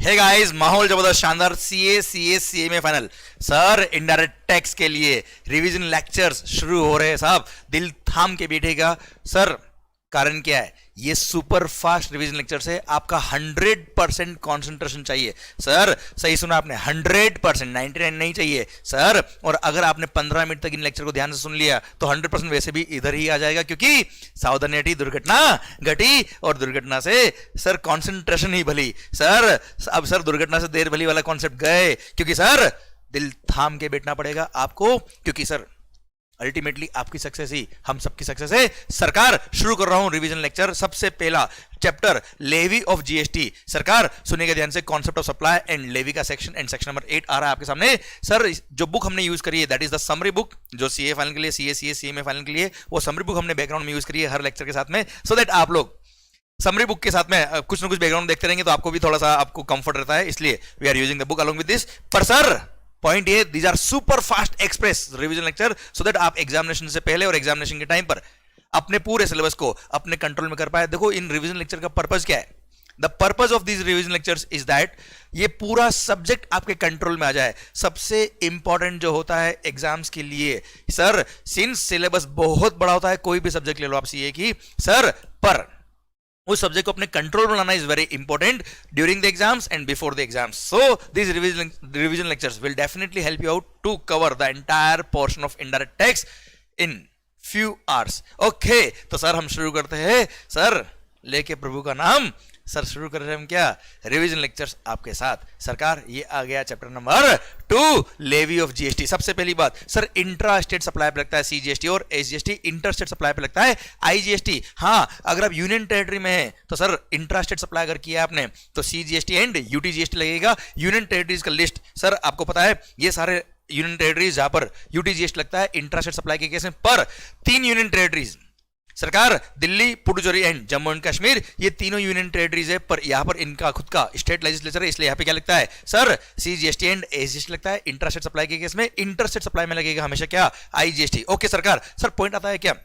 Hey guys, माहौल जबरदस्त, शानदार। सीए में फाइनल। सर इनडायरेक्ट टैक्स के लिए रिवीजन लेक्चर्स शुरू हो रहे हैं साहब। दिल थाम के बैठेगा सर। कारण क्या है? ये सुपर फास्ट रिवीजन लेक्चर्स है। आपका 100% कंसंट्रेशन चाहिए सर। सही सुना आपने, 100%, 99 नहीं चाहिए सर। और अगर आपने 15 मिनट तक इन लेक्चर को ध्यान से सुन लिया तो 100% वैसे भी इधर ही आ जाएगा, क्योंकि सावधानी हटी दुर्घटना घटी, और दुर्घटना से सर कंसंट्रेशन ही भली सर। अब सर दुर्घटना से देर भली वाला कॉन्सेप्ट गए, क्योंकि सर दिल थाम के बैठना पड़ेगा आपको, क्योंकि सर अल्टीमेटली आपकी सक्सेस ही हम सबकी सक्सेस है। सरकार शुरू कर रहा हूं रिवीजन लेक्चर। सबसे पहला चैप्टर लेवी ऑफ जीएसटी। सरकार सुनिएगा ध्यान से, concept of supply and levy का सेक्शन, एंड सेक्शन नंबर 8 आ रहा है आपके सामने। सर जो बुक हमने यूज करी है that is the summary book, जो सीए फाइनल के लिए, सीए में फाइनल के लिए वो समरी बुक हमने बैकग्राउंड में यूज करी है हर लेक्चर के साथ में, सो दैट आप लोग समरी बुक के साथ में कुछ ना कुछ बैकग्राउंड देखते रहेंगे तो आपको भी थोड़ा सा आपको कंफर्ट रहता है, इसलिए we are using the book along with this. पर सर पॉइंट ये, these are super fast express revision lecture, so that आप एग्जामिनेशन से पहले और एग्जामिनेशन के टाइम पर अपने पूरे सिलेबस को अपने कंट्रोल में कर पाए। देखो इन रिवीजन लेक्चर का पर्पस क्या है? The purpose of this revision lectures is that ये पूरा सब्जेक्ट आपके कंट्रोल में आ जाए। सबसे इंपॉर्टेंट जो होता है एग्जाम्स के लिए सर, सिंस सिलेबस बहुत बड़ा होता है, कोई भी सब्जेक्ट ले लो आप सीए की सर, पर उस सब्जेक्ट को अपने कंट्रोल में लाना is very important during the exams and before the exams. So this revision lectures will definitely help you out to cover the entire portion of indirect tax in few hours. Okay, तो sir हम शुरू करते हैं sir, लेके प्रभु का नाम। Sir शुरू कर रहे हैं हम क्या? रिवीजन लेक्चर्स आपके साथ। सरकार ये आ गया chapter number 2 levy of GST. सबसे पहली बात सर, इंट्रा स्टेट सप्लाई पे लगता है सीजीएसटी, और एसजीएसटी इंटर स्टेट सप्लाई पे लगता है आईजीएसटी। हाँ, अगर आप यूनियन टेरिटरी में है तो सर इंट्रा स्टेट सप्लाई अगर किया आपने तो सीजीएसटी एंड यूटीजीएसटी लगेगा। यूनियन टेरिटरीज का लिस्ट सर आपको पता है, ये सारे यूनियन टेरिटरीज जहां पर यूटीजीएसटी लगता है इंट्रा स्टेट सप्लाई के केस में। पर 3 यूनियन टेरिटरीज सरकार, दिल्ली, पुडुचेरी एंड जम्मू एंड कश्मीर, ये तीनों यूनियन टेरिटरीज है, पर यहां पर इनका खुद का स्टेट लेजिस्लेचर है, इसलिए यहां पे क्या लगता है सर? सीजीएसटी एंड एसजीएसटी लगता है। इंटर स्टेट सप्लाई के केस में इंटर स्टेट सप्लाई में लगेगा हमेशा क्या? आईजीएसटी। ओके सरकार, सर पॉइंट आता है क्या?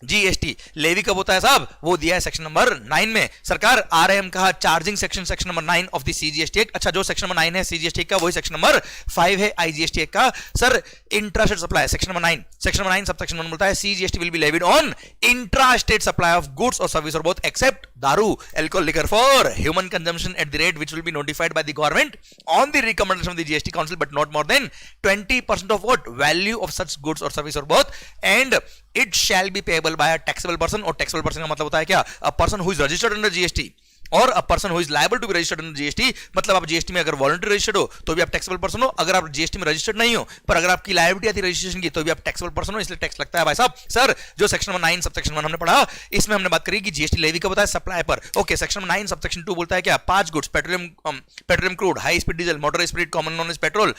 जीएसटी लेवी कब होता है साहब? वो दिया है सेक्शन नंबर 9 में। सरकार आरएम कहा charging section, section number 9 of the CGST act. अच्छा, जो सेक्शन नंबर 9 है सीजीएसटी का वही सेक्शन नंबर 5 है आईजीएसटी एक्ट का। Sir intra state supply section number 9, section number 9 sub section 1 बोलता है CGST will be levied on intra state supply of goods और सर्विस और बोथ एक्सेप्ट दारू, alcohol, liquor for human consumption at the rate which will be notified by the government on the recommendation of the GST council, but not more than 20% of what value of such goods और service और both, and it shall be payable by a taxable person. और taxable person का मतलब होता है क्या? A person who is registered under GST और a person who is liable to be registered under GST. मतलब आप जीएसटी में अगर वॉलंटरी रजिस्टर्ड हो तो भी आप टैक्सेबल पर्सन हो, अगर आप जीएसटी में रजिस्टर्ड नहीं हो पर अगर आपकी लायबिलिटी आती है रजिस्ट्रेशन की तो भी आप टैक्सेबल पर्सन हो, इसलिए टैक्स लगता है भाई साहब। सर जो सेक्शन नंबर 9 सब सेक्शन 1 हमने पढ़ा, इसमें हमने बात करी कि जीएसटी लेवी कब होता है? सप्लाई पर। Okay, section number 9 sub section 2 बोलता है क्या? 5 goods, petroleum crude, high speed diesel, motor spirit, common known as petrol,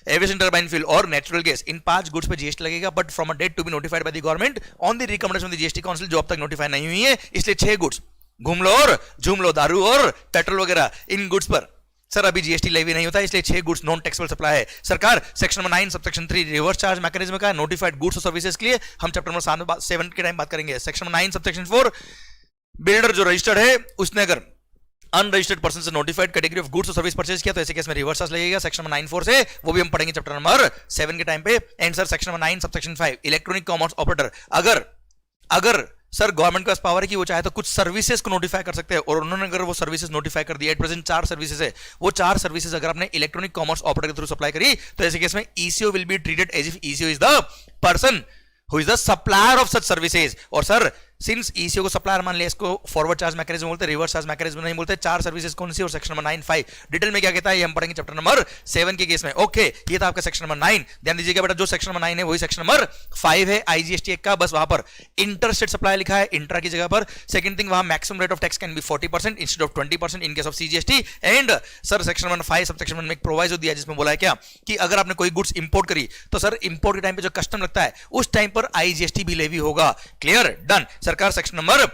aviation turbine fuel और नेचुरल गैस, इन 5 गुड्स पे जीएसटी लगेगा, but from a date to be notified by the government on the recommendation of the GST council, जो अब तक notify नहीं हुई है। इसलिए 6 गुड्स, घूम लो और झूम लो, दारू और पेट्रोल वगैरह, इन गुड्स पर सर अभी जीएसटी लेवी नहीं होता है, इसलिए 6 गुड्स नॉन टैक्सेबल सप्लाई है। सरकार section number 9 subsection 3 reverse charge mechanism का नोटिफाइड गुड्स और सर्विसेज के लिए हम चैप्टर नंबर 7 के टाइम बात करेंगे। सेक्शन नंबर 9 सबसेक्शन 4, बिल्डर जो रजिस्टर्ड है उसने अगर अनरजिस्टर्ड पर्सन से नोटिफाइड कैटेगरी ऑफ गुड्स और सर्विस परचेज किया तो ऐसे केस में रिवर्स चार्ज लगेगा। सेक्शन नंबर 9(4) से वो भी हम पढ़ेंगे चैप्टर नंबर 7 के टाइम पे। And sir section number 9 subsection 5 electronic commerce operator, अगर सर गवर्नमेंट के पास पावर है कि वो चाहे तो कुछ सर्विसेज को नोटिफाई कर सकते हैं, और उन्होंने अगर वो सर्विसेज नोटिफाई कर दिया, एट प्रेजेंट 4 सर्विसेज है, वो 4 सर्विसेज अगर आपने इलेक्ट्रॉनिक कॉमर्स ऑपरेटर के थ्रू सप्लाई करी तो ऐसे केस में ECO will be treated as if ECO is the person who is the supplier of such services. और सर सिंस ईसीओ को सप्लायर मान लिया, इसको फॉरवर्ड चार्ज मैकेनिज्म बोलते हैं, रिवर्स चार्ज मैकेनिज्म नहीं बोलते। 4 सर्विसेज कौन सी? और सेक्शन नंबर 9(5) डिटेल में क्या कहता है ये हम पढ़ेंगे चैप्टर नंबर 7 के केस में। ओके, ये था आपका सेक्शन नंबर 9। ध्यान दीजिएगा बेटा, जो सेक्शन नंबर 9 है वही सेक्शन नंबर 5 है आईजीएसटी एक्ट का, बस वहां पर इंटर स्टेट सप्लाई लिखा है इंट्रा की जगह पर। सेकंड थिंग, वहां maximum rate of tax can be 40% instead of 20% in case of CGST. And sir section number 5 subsection 1 में एक प्रोवाइजो दिया जिसमें बोला है क्या कि अगर आपने कोई गुड्स इंपोर्ट करी तो सर इंपोर्ट के टाइम पे जो कस्टम लगता है उस टाइम पर आईजीएसटी भी लेवी होगा। क्लियर? डन। सरकार सेक्शन नंबर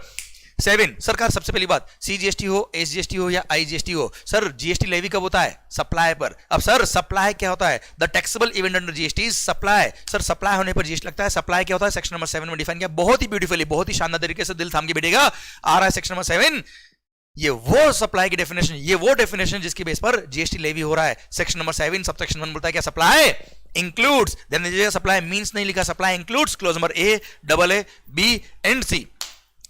7, सरकार सबसे पहली बात, सीजीएसटी हो, एसजीएसटी हो या आईजीएसटी हो, सर जीएसटी लेवी कब होता है? सप्लाई पर। अब सर सप्लाई क्या होता है? The taxable event under GST is supply. Sir supply होने पर जीएसटी लगता है। सप्लाई क्या होता है? सेक्शन नंबर 7 में डिफाइन किया, बहुत ही ब्यूटीफुली, बहुत ही शानदार तरीके से दिल थाम के बैठेगा। आ रहा है सेक्शन नंबर 7, ये वो सप्लाई की डेफिनेशन, ये वो डेफिनेशन जिसकी बेस पर जीएसटी लेवी हो रहा है। सेक्शन नंबर 7 सबसेक्शन 1 बोलता है क्या, supply includes, then supply means नहीं लिखा, supply includes clause number A, double A, B and C.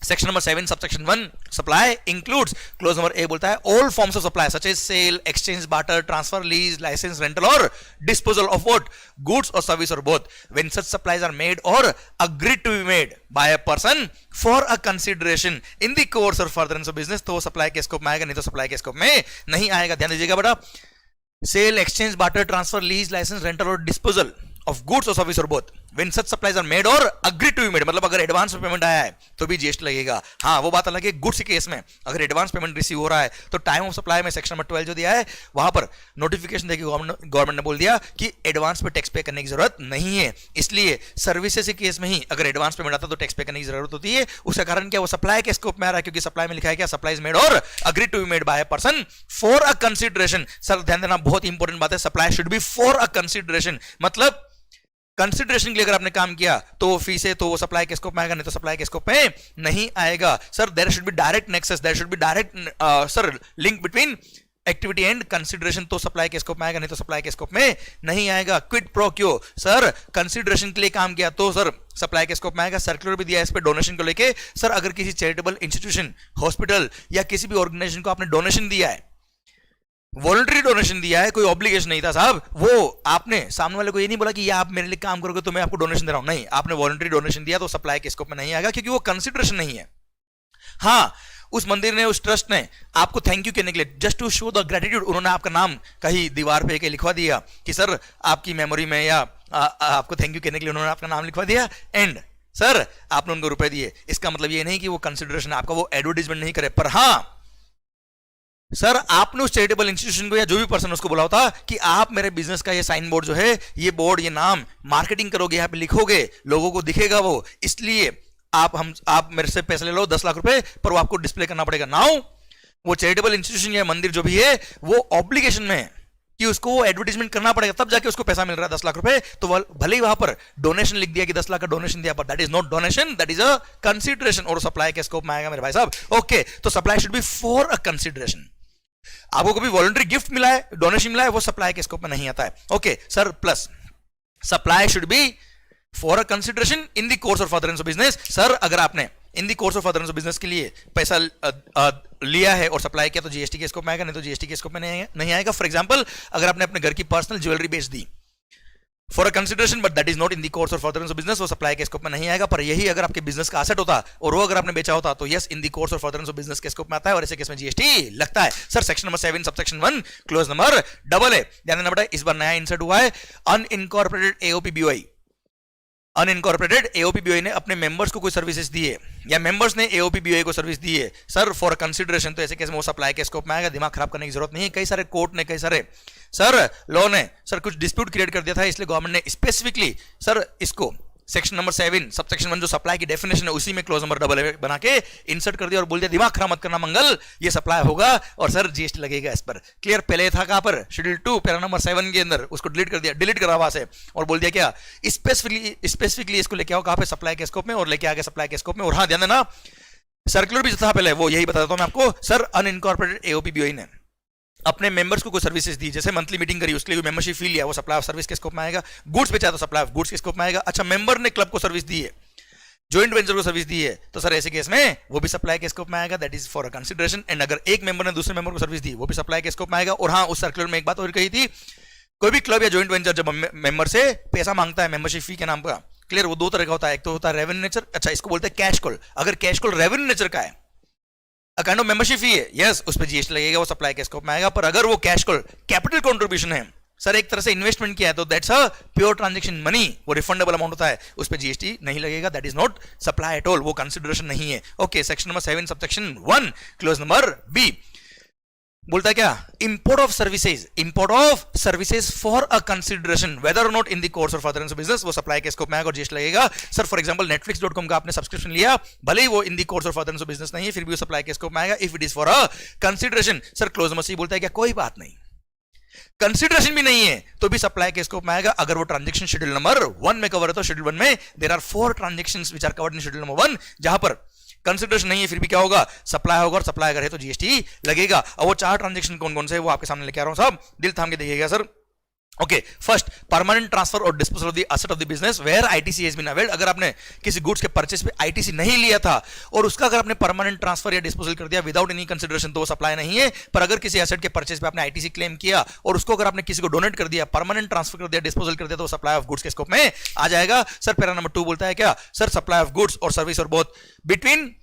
Section number 7 subsection 1 supply includes clause number A बोलता है all forms of supply such as sale, exchange, barter, transfer, lease, licence, rental और disposal of what, goods और service और both when such supplies are made और agreed to be made by a person for a consideration in the course और furtherance of business, तो supply के scope में आएगा, नहीं तो सप्लाई के स्कोप में नहीं आएगा। ध्यान दीजिएगा बेटा, sale, exchange, barter, transfer, lease, licence, rental और डिस्पोजल ऑफ गुड्स और सर्विस और both when such supplies are made और अग्री टू बी मेड, मतलब अगर एडवांस पेमेंट आया है तो भी जीएसटी लगेगा। हाँ, वो बात अलग है, गुड्स के केस में अगर एडवांस पेमेंट रिसीव हो रहा है तो टाइम ऑफ सप्लाई में सेक्शन नंबर 12 जो दिया है वहां पर नोटिफिकेशन देके गवर्नमेंट ने बोल दिया कि एडवांस पे टैक्स पे करने की जरूरत नहीं है। इसलिए सर्विसेज के केस में ही अगर एडवांस पेमेंट आता है तो टैक्स पे करने की जरूरत होती है। उसका कारण क्या, वो सप्लाई के स्कोप में आ रहा है, क्योंकि सप्लाई में लिखा है क्या, सप्लाई इज मेड और agree to be made by a person for a consideration. Sir ध्यान देना, बहुत इंपॉर्टेंट बात है, supply should be for a consideration, मतलब कंसिडरेशन के लिए अगर आपने काम किया तो वो फीस है, तो वो सप्लाई के स्कोप में आएगा, नहीं तो सप्लाई के स्कोप में नहीं आएगा। Sir there should be direct nexus, there should be direct sir link between activity and consideration, तो सप्लाई के स्कोप में आएगा, नहीं तो सप्लाई के स्कोप में नहीं आएगा। क्विड प्रो क्यो, सर कंसिडरेशन के लिए काम किया तो सर सप्लाई के स्कोप में आएगा। सर्कुलर भी दिया है इस पे डोनेशन को लेके, सर अगर किसी चैरिटेबल इंस्टीट्यूशन, हॉस्पिटल या किसी भी ऑर्गेनाइजेशन को आपने डोनेशन दिया है, वॉलंटरी डोनेशन दिया है, कोई ऑब्लिगेशन नहीं था साहब, वो आपने सामने वाले को ये नहीं बोला कि ये आप मेरे लिए काम करोगे तो मैं आपको डोनेशन दे रहा हूं, नहीं, आपने वॉलंटरी डोनेशन दिया तो सप्लाई के स्कोप में नहीं आएगा, क्योंकि वो कंसिडरेशन नहीं है। हाँ, उस मंदिर ने, उस ट्रस्ट ने आपको थैंक यू कहने के लिए, just to show the gratitude, उन्होंने आपका नाम कहीं दीवार पे लिखवा दिया कि सर आपकी मेमोरी में, या आपको थैंक यू कहने के लिए उन्होंने आपका नाम लिखवा दिया एंड सर आपने उनको रुपए दिए। इसका मतलब ये नहीं कि वो कंसिडरेशन आपका, वो एडवर्टीजमेंट नहीं करे, पर हाँ सर आपने उस चैरिटेबल इंस्टीट्यूशन को या जो भी पर्सन उसको बोला होता कि आप मेरे बिजनेस का ये साइन बोर्ड जो है, ये बोर्ड, ये नाम मार्केटिंग करोगे, यहाँ पे लिखोगे, लोगों को दिखेगा वो, इसलिए आप मेरे से पैसे ले लो 10 लाख रुपए, पर वो आपको डिस्प्ले करना पड़ेगा। नाउ वो चैरिटेबल इंस्टीट्यूशन या मंदिर जो भी है वो ऑब्लिगेशन में है कि उसको एडवर्टीजमेंट करना पड़ेगा, तब जाके उसको पैसा मिल रहा है 10 लाख रुपए, तो भले ही वहां पर डोनेशन लिख दिया कि 10 लाख का डोनेशन दिया, पर that is not donation, that is a consideration, और सप्लाई के स्कोप में आएगा मेरे भाई साहब। ओके, तो supply should be for a consideration. आपको कभी वॉलंटरी गिफ्ट मिला है, डोनेशन मिला है, वो सप्लाई के स्कोप में नहीं आता है। Okay sir, plus supply should be for a consideration in the course of furtherance of business. Sir अगर आपने इन the course of furtherance of business के लिए पैसा लिया है और सप्लाई किया तो जीएसटी के स्कोप में आएगा, नहीं तो जीएसटी के स्कोप में नहीं आएगा। फॉर एग्जांपल, अगर आपने अपने घर की पर्सनल ज्वेलरी बेच दी for a consideration, but that is not in the course of furtherance of business, वो सप्लाई के स्कोप में नहीं आएगा। पर यही अगर आपके बिजनेस का एसेट होता और वो अगर आपने बेचा होता तो yes, in the course of furtherance of business के स्कोप में आता है, और ऐसे केस में जीएसटी लगता है। Sir section number 7 subsection 1 clause number double A, ध्यान देना बेटा, इस बार नया इंसर्ट हुआ है, अनइनकॉर्पोरेटेड एओपीबीओआई। अनइनकॉर्पोरेटेड एओपीबीओआई ने अपने मेंबर्स को कोई सर्विसेज दी है, या मेंबर्स ने एओपीबीओआई को सर्विस दी है सर फॉर कंसीडरेशन, तो ऐसे केस में वो सप्लाई के स्कोप में आएगा। दिमाग खराब करने की जरूरत नहीं है। कई सारे कोर्ट ने, कई सारे सर लॉ ने सर कुछ डिस्प्यूट क्रिएट कर दिया था, इसलिए गवर्नमेंट ने स्पेसिफिकली सर इसको सेक्शन नंबर 7 सबसेक्शन 1 जो सप्लाई की डेफिनेशन है उसी में क्लोज नंबर डबल ए बना के इंसर्ट कर दिया और बोल दिया दिमाग खराब मत करना मंगल, ये सप्लाई होगा और सर जीएसटी लगेगा इस पर। क्लियर? पहले था कहां पर, शेड्यूल 2 पैरा नंबर 7 के अंदर, उसको डिलीट कर दिया, डिलीट करा वहां से, और बोल दिया क्या स्पेसिफिकली इसको लेके आओ कहां पे, सप्लाई के स्कोप में, और लेके आ गए सप्लाई के स्कोप में। और हाँ ध्यान देना, सर्कुलर भी था पहले, वो यही बताता हूं मैं आपको। सर अनइनकॉर्पोरेटेड एओपीबीओआई ने अपने मेंबर्स को कोई सर्विसेज दी, जैसे मंथली मीटिंग करी, उसके लिए मेंबरशिप फी लिया, वो सप्लाई ऑफ सर्विस के स्कोप में आएगा। गुड्स बेचा तो सप्लाई ऑफ गुड्स के स्कोप में आएगा। अच्छा, मेंबर ने क्लब को सर्विस दी है, जॉइंट वेंचर को सर्विस दी है, तो सर ऐसे केस में वो भी सप्लाई के स्कोप में आएगा, that is for a consideration. And अगर एक मेंबर ने दूसरे मेंबर को सर्विस दी, वो भी सप्लाई के स्कोप में आएगा। और हाँ, उस सर्कुलर में एक बात और कही थी, कोई भी क्लब या जॉइंट वेंचर जब मेंबर से पैसा मांगता है मेंबरशिप फी के नाम का, क्लियर, वो दो तरह का होता है, एक तो होता है रेवेन्यू नेचर, अच्छा इसको बोलते हैं कैश कॉल। अगर कैश कॉल रेवेन्यू नेचर का है, काइंड ऑफ मेंबरशिप फी है, यस उस पर जीएसटी लगेगा, वो सप्लाई के स्कोप में आएगा। पर अगर वो कैश कॉल कैपिटल कंट्रीब्यूशन है, सर एक तरह से इन्वेस्टमेंट किया है, तो that's a pure transaction money, वो रिफंडेबल अमाउंट होता है, उस पर जीएसटी नहीं लगेगा, that is not supply at all, वो कंसीडरेशन नहीं है। Okay, section number 7 subsection 1 clause number B बोलता है क्या, import of services for a consideration whether or not in the course of furtherance of business, वो supply के scope में आएगा और जीएसटी लगेगा। सर फॉर एग्जांपल netflix.com का आपने सब्सक्रिप्शन लिया, भले ही वो इन the course of furtherance of business नहीं है, फिर भी वो सप्लाई के स्कोप में आएगा if it is for a consideration. Sir clause number C बोलता है क्या, कोई बात नहीं, कंसीडरेशन भी नहीं है तो भी सप्लाई के स्कोप में आएगा अगर वो ट्रांजैक्शन शेड्यूल नंबर 1 में कवर है। तो शेड्यूल 1 में there are 4 transactions which are covered in schedule number 1, जहां पर कंसिडरेशन नहीं है फिर भी क्या होगा, सप्लाई होगा, और सप्लाई अगर है तो जीएसटी लगेगा। और वो 4 ट्रांजेक्शन कौन कौन से है वो आपके सामने लेके आ रहा हूं साहब, दिल थाम के देखिएगा sir. Okay, first permanent transfer और disposal of the asset of the business where ITC has been availed. अगर आपने किसी गुड्स के परचेस पे आईटीसी नहीं लिया था और उसका अगर आपने परमानेंट ट्रांसफर या डिस्पोजल कर दिया विदाउट एनी कंसिडरेशन तो वो सप्लाई नहीं है। पर अगर किसी एसेट के परचेस पे आपने आईटीसी क्लेम किया और उसको अगर आपने किसी को डोनेट कर दिया, परमानेंट ट्रांसफर कर दिया, डिस्पोजल कर दिया तो सप्लाई ऑफ गुड्स के स्कोप में आ जाएगा। सर पैरा नंबर 2 बोलता है क्या, सर सप्लाई ऑफ गुड्स और सर्विस और बोथ बिटवीन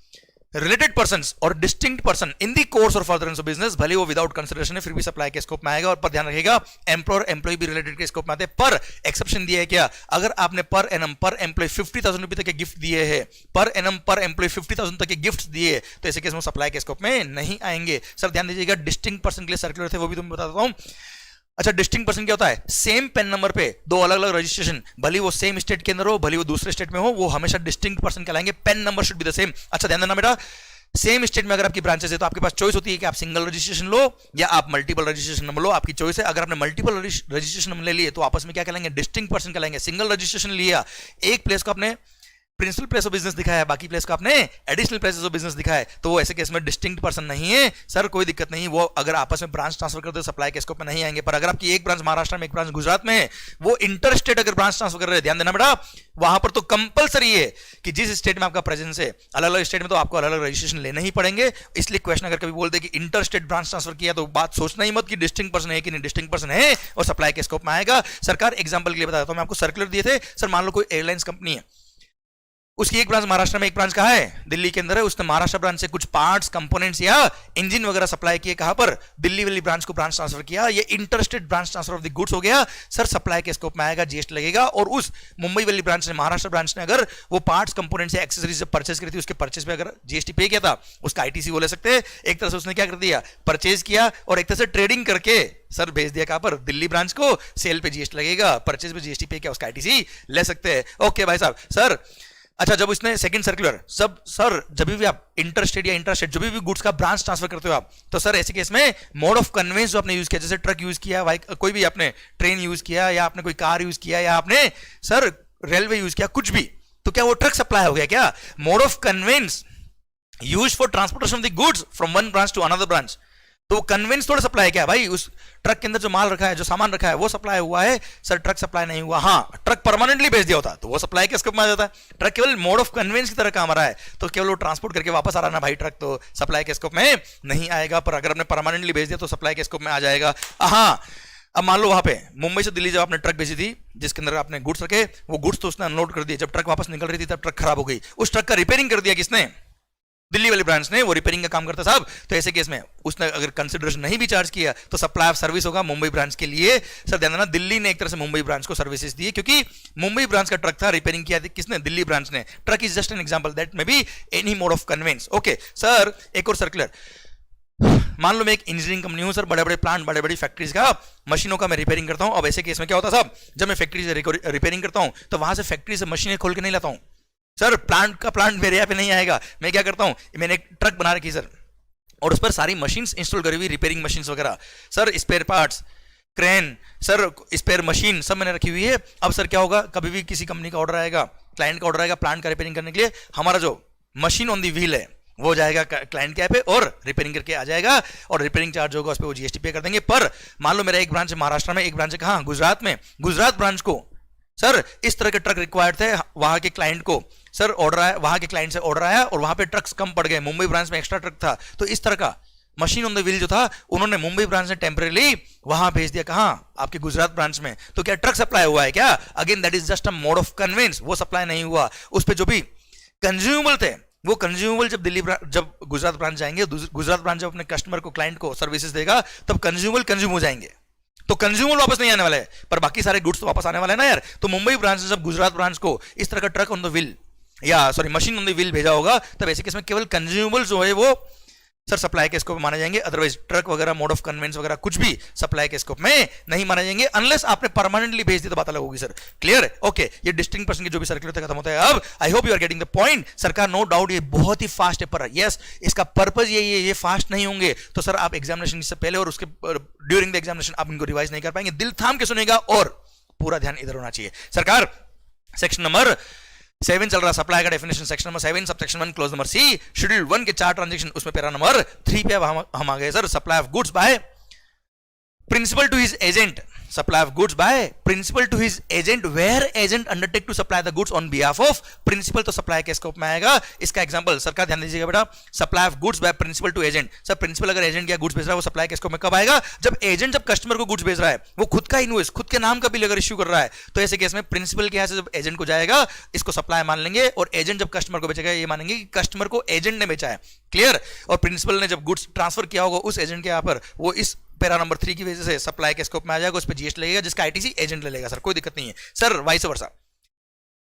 रिलेटेड पर्संस और distinct person in the course और फर्दरेंस ऑफ बिजनेस, भले वो विदाउट कंसिडरेशन है फिर भी सप्लाई के स्कोप में आएगा। और पर ध्यान रखिएगा एम्प्लॉयर एम्प्लॉय भी रिलेटेड के स्कोप में आते हैं। पर एक्सेप्शन दिया है क्या, अगर आपने पर एनम पर एम्प्लॉय 50,000 रुपए तक के गिफ्ट दिए हैं, पर एनम पर एम्प्लॉय 50,000 तक के गिफ्ट दिए तो ऐसे केस में सप्लाई के स्कोप में नहीं आएंगे। सर ध्यान दीजिएगा डिस्टिंक्ट पर्सन के लिए सर्कुलर थे वो भी तुम्हें बता देता हूं। अच्छा, डिस्टिंक्ट पर्सन क्या होता है, सेम पेन नंबर पे 2 अलग अलग रजिस्ट्रेशन, भले वो सेम स्टेट के अंदर हो भले वो दूसरे स्टेट में हो, वो हमेशा डिस्टिंक्ट पर्सन कहलाएंगे। PAN number should be the same. अच्छा ध्यान देना बेटा, सेम स्टेट में अगर आपकी ब्रांचेस है तो आपके पास चॉइस होती है कि आप सिंगल रजिस्ट्रेशन लो या आप मल्टीपल रजिस्ट्रेशन नंबर लो, आपकी चॉइस है। अगर आपने मल्टीपल रजिस्ट्रेशन नंबर ले लिए तो आपस में क्या कहलाएंगे, डिस्टिंक्ट पर्सन कहलाएंगे। सिंगल रजिस्ट्रेशन लिया, एक प्लेस को आपने प्रिंसिपल प्लेस ऑफ बिजनेस दिखाया है, बाकी प्लेस को आपने एडिशनल प्लेसेस ऑफ बिजनेस दिखाया है, तो वो ऐसे केस में डिस्टिंक्ट पर्सन नहीं है। सर कोई दिक्कत नहीं, वो अगर आपस में ब्रांच ट्रांसफर करते हो सप्लाई के स्कोप में नहीं आएंगे। पर अगर आपकी एक ब्रांच महाराष्ट्र में एक ब्रांच गुजरात में है, वो इंटर स्टेट अगर ब्रांच ट्रांसफर कर रहे हैं, ध्यान देना बेटा वहां पर तो कंपलसरी है कि जिस स्टेट में आपका प्रेजेंस है, अलग अलग स्टेट में तो आपको अलग अलग रजिस्ट्रेशन लेने ही पड़ेंगे। इसलिए क्वेश्चन अगर कभी बोलते कि इंटर स्टेट ब्रांच ट्रांसफर किया तो बात सोचना ही मत कि डिस्टिंक्ट पर्सन है कि नहीं, डिस्टिंक्ट पर्सन है और सप्लाई के स्कोप में आएगा। सरकार एग्जांपल के लिए बता देता हूं, मैं आपको सर्कुलर दिए थे। सर मान लो कोई एयरलाइंस कंपनी है, उसकी एक ब्रांच महाराष्ट्र में एक ब्रांच कहां है, दिल्ली के अंदर है। उसने महाराष्ट्र ब्रांच से कुछ पार्ट्स कंपोनेंट्स या इंजन वगैरह सप्लाई किए, कहां पर, दिल्ली वाली ब्रांच को ब्रांच ट्रांसफर किया। ये interstate branch transfer of the goods हो गया। सर सप्लाई के स्कोप में आएगा, जीएसटी लगेगा। और उस मुंबई वाली ब्रांच ने, महाराष्ट्र ब्रांच ने अगर वो पार्ट्स कंपोनेंट्स या एक्सेसरीज परचेज करी थी, उसके परचेज पे अगर जीएसटी पे किया था, उसका आईटीसी वो ले सकते हैं। एक तरह से उसने क्या कर दिया, परचेज किया और एक तरह से ट्रेडिंग करके सर भेज दिया कहां पर, दिल्ली ब्रांच को। सेल पे जीएसटी लगेगा, परचेज पे जीएसटी पे किया, उसका आईटीसी ले सकते हैं। ओके भाई साहब। सर अच्छा, जब उसने सेकंड सर्कुलर, सब सर जब भी आप इंटरस्टेट या इंटरस्टेट जो भी गुड्स का ब्रांच ट्रांसफर करते हो आप, तो सर ऐसे केस में मोड ऑफ कन्वेंस जो आपने यूज किया, जैसे ट्रक यूज किया, कोई भी आपने ट्रेन यूज किया या आपने कोई कार यूज किया या आपने सर रेलवे यूज किया, कुछ भी, तो क्या वो ट्रक सप्लाई हो गया क्या? Mode of conveyance use for transportation of the goods from one branch to another branch, तो वो कन्वेंस थोड़ा सप्लाई है क्या भाई? उस ट्रक के अंदर जो माल रखा है, जो सामान रखा है, वो सप्लाई हुआ है। सर ट्रक सप्लाई नहीं हुआ। हाँ, ट्रक परमानेंटली भेज दिया होता तो वो सप्लाई के स्कोप में आ जाता है। ट्रक केवल मोड ऑफ कन्वेंस की तरह काम आ रहा है, तो केवल वो ट्रांसपोर्ट करके वापस आ रहा ना भाई ट्रक, तो सप्लाई के स्कोप में नहीं आएगा। पर अगर आपने परमानेंटली भेज दिया तो सप्लाई के स्कोप में आ जाएगा। हाँ, अब मान लो वहां पे मुंबई से दिल्ली जब आपने ट्रक भेजी थी जिसके अंदर आपने गुड्स रखे, वो गुड्स तो उसने अनलोड कर दिए। जब ट्रक वापस निकल रही थी तब ट्रक खराब हो गई, उस ट्रक का रिपेयरिंग कर दिया किसने? दिल्ली वाली ब्रांच ने, वो रिपेयरिंग का काम करता साहब। तो ऐसे केस में उसने अगर कंसिडरेशन नहीं भी चार्ज किया तो सप्लाई ऑफ सर्विस होगा मुंबई ब्रांच के लिए। सर ध्यान देना, दिल्ली ने एक तरह से मुंबई ब्रांच को सर्विसेज दी, क्योंकि मुंबई ब्रांच का ट्रक था, रिपेयरिंग किया किसने? दिल्ली ब्रांच ने। Truck is just an example, that may be any mode of conveyance. Okay sir, एक और सर्कुलर, मान लो मैं एक इंजीनियरिंग कंपनी हूं सर, बड़े बड़े प्लांट, बड़े बड़ी फैक्ट्रीज का मशीनों का मैं रिपेयरिंग करता हूं। अब ऐसे केस में क्या होता साहब, जब मैं फैक्ट्री से रिपेयरिंग करता हूं तो वहां से फैक्ट्री से मशीनें खोल के नहीं लाता हूं सर। प्लांट मेरे यहाँ पे नहीं आएगा। मैं क्या करता हूं, मैंने एक ट्रक बना रखी सर, और उस पर सारी मशीन्स इंस्टॉल करी हुई, रिपेयरिंग मशीन्स वगैरह sir, spare parts, crane sir, spare machine सब मैंने रखी हुई है। अब सर क्या होगा, कभी भी किसी कंपनी का ऑर्डर आएगा, क्लाइंट का ऑर्डर आएगा प्लांट का रिपेयरिंग करने के लिए, हमारा जो मशीन ऑन दी व्हील है वो जाएगा क्लाइंट के यहाँ पे और रिपेयरिंग करके आ जाएगा, और रिपेयरिंग चार्ज होगा उस पर वो जीएसटी पे कर देंगे। पर मान लो मेरा एक ब्रांच है महाराष्ट्र में, एक ब्रांच है कहाँ, गुजरात में। गुजरात ब्रांच को सर इस तरह के ट्रक रिक्वायर्ड थे, वहां के क्लाइंट को सर ऑर्डर आया, वहां के क्लाइंट से ऑर्डर आया और वहां पे ट्रक्स कम पड़ गए, मुंबई ब्रांच में एक्स्ट्रा ट्रक था, तो इस तरह का मशीन ऑन द व्हील जो था उन्होंने मुंबई ब्रांच ने टेम्परेली वहां भेज दिया, कहां, आपके गुजरात ब्रांच में। तो क्या ट्रक सप्लाई हुआ है क्या? Again that is just a mode of conveyance, वो सप्लाई नहीं हुआ। उस पर जो भी कंज्यूमेबल थे, वो कंज्यूमेबल जब गुजरात ब्रांच जाएंगे, गुजरात ब्रांच जब अपने कस्टमर को, क्लाइंट को सर्विसेज देगा, तब कंज्यूमेबल कंज्यूम हो जाएंगे, तो कंज्यूमर वापस नहीं आने वाला है, पर बाकी सारे गुड्स तो वापस आने वाले हैं ना यार। तो मुंबई ब्रांच ने जब गुजरात ब्रांच को इस तरह का ट्रक ऑन द व्हील या sorry machine on the wheel भेजा होगा, तब ऐसे केस में केवल कंज्यूमेबल जो है वो सर सप्लाई के स्कोप में माने जाएंगे। अदरवाइज ट्रक वगैरह, मोड ऑफ कन्वेंस वगैरह कुछ भी सप्लाई के स्कोप में नहीं माने जाएंगे, अनलेस आपने परमानेंटली भेज दी तो बात अलग होगी सर। क्लियर? ओके, ये डिस्टिंक्ट पर्सन की जो भी सर्कुलर खत्म होता है। अब I hope you are getting the point. सरकार नो डाउट ये बहुत ही फास्ट है, पर यस इसका पर्पज यही है, ये फास्ट नहीं होंगे तो सर आप एग्जामिनेशन से पहले और उसके ड्यूरिंग द एग्जामिनेशन आप इनको रिवाइज नहीं कर पाएंगे। दिल थाम के सुनेगा और पूरा ध्यान इधर होना चाहिए। सरकार सेक्शन नंबर 7 चल रहा सप्लाई का definition section number 7 subsection 1 clause number C schedule 1 के 4 ट्रांजैक्शन उसमें पैरा नंबर 3 पे हम आ गए sir supply of goods by principal to his agent supply of goods by principal to his agent where agent undertake to supply the goods on behalf of principal तो supply के scope में आएगा इसका example sir का ध्यान दीजिएगा बेटा supply of goods by principal to agent sir principal अगर एजेंट क्या गुड्स बेच रहा है वो सप्लाई के स्कोप में कब आएगा जब एजेंट जब कस्टमर को गुड्स बेच रहा है वो खुद का इनवॉइस खुद के नाम का बिल अगर इश्यू कर रहा है तो ऐसे केस में प्रिंसिपल के यहां से जब एजेंट को जाएगा इसको सप्लाई मान लेंगे और एजेंट जब कस्टमर को बेचेगा ये मानेंगे कि कस्टमर को एजेंट ने बेचा है क्लियर और प्रिंसिपल ने जब गुड्स ट्रांसफर किया होगा उस एजेंट के यहां पर वो इस पैरा नंबर 3 की वजह से सप्लाई के स्कोप में आ जाएगा उस पर जीएसटी लगेगा जिसका आईटीसी एजेंट ले लेगा सर कोई दिक्कत नहीं है sir vice versa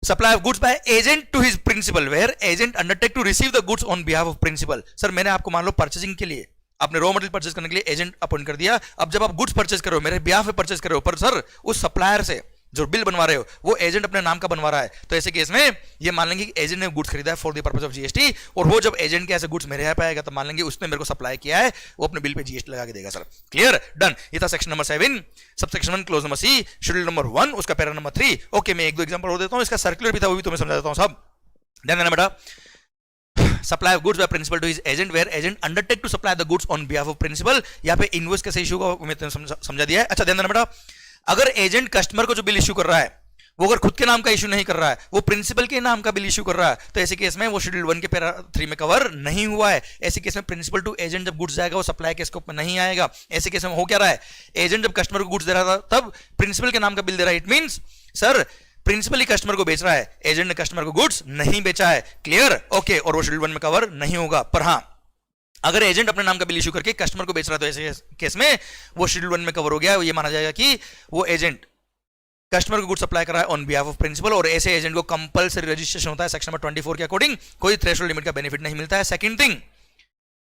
supply of goods by agent to his principal where agent undertake to receive the goods on behalf of principal sir मैंने आपको मान लो परचेसिंग के लिए आपने रॉ मटेरियल परचेज करने के लिए एजेंट अपॉइंट कर दिया अब जब आप गुड्स परचेज कर रहे हो मेरे बिहाफ पे परचेज कर रहे हो पर सर उस सप्लायर से जो बिल बनवा रहे हो वो एजेंट अपने नाम का बनवा रहा है तो ऐसे केस में ये मान लेंगे कि एजेंट ने गुड्स खरीदा है for the purpose of GST और वो जब एजेंट के ऐसे गुड्स मेरे यहाँ पे आएगा तो मान लेंगे उसने मेरे को सप्लाई किया है वो अपने बिल पे जीएसटी लगा के देगा सर क्लियर डन ये था section number 7 subsection 1 clause number C schedule number 1 उसका पैरा नंबर 3 ओके मैं एक दो एग्जांपल और देता हूं इसका सर्कुलर भी था वो भी तुम्हें समझा देता हूं सब ध्यान देना बेटा supply of goods by principal to his agent where agent undertake to supply the goods on behalf of principal यहां पे इनवॉइस कैसे इशू होगा मैं समझा दिया है अच्छा ध्यान देना बेटा अगर एजेंट कस्टमर को जो बिल इशू कर रहा है वो अगर खुद के नाम का इशू नहीं कर रहा है वो प्रिंसिपल के नाम का बिल इशू कर रहा है तो ऐसे केस में वो शेड्यूल 1 के पैरा 3 में कवर नहीं हुआ है ऐसे केस में प्रिंसिपल टू एजेंट जब गुड्स जाएगा वो सप्लाई के स्कोप में नहीं आएगा ऐसे केस में हो क्या रहा है एजेंट जब कस्टमर को गुड्स दे रहा था तब प्रिंसिपल के नाम का बिल दे रहा है इट मींस सर प्रिंसिपल ही कस्टमर को बेच रहा है एजेंट ने कस्टमर को गुड्स नहीं बेचा है क्लियर ओके और वो शेड्यूल 1 में कवर नहीं होगा पर हाँ अगर एजेंट अपने नाम का बिल इशू करके कस्टमर को बेच रहा है तो ऐसे केस में वो शेड्यूल 1 में कवर हो गया ये माना जाएगा कि वो एजेंट कस्टमर को गुड सप्लाई कर रहा है ऑन बिहाफ ऑफ प्रिंसिपल और ऐसे एजेंट को कंपलसरी रजिस्ट्रेशन होता है सेक्शन नंबर 24 के अकॉर्डिंग कोई थ्रेशोल्ड लिमिट का बेनिफिट नहीं मिलता है सेकंड थिंग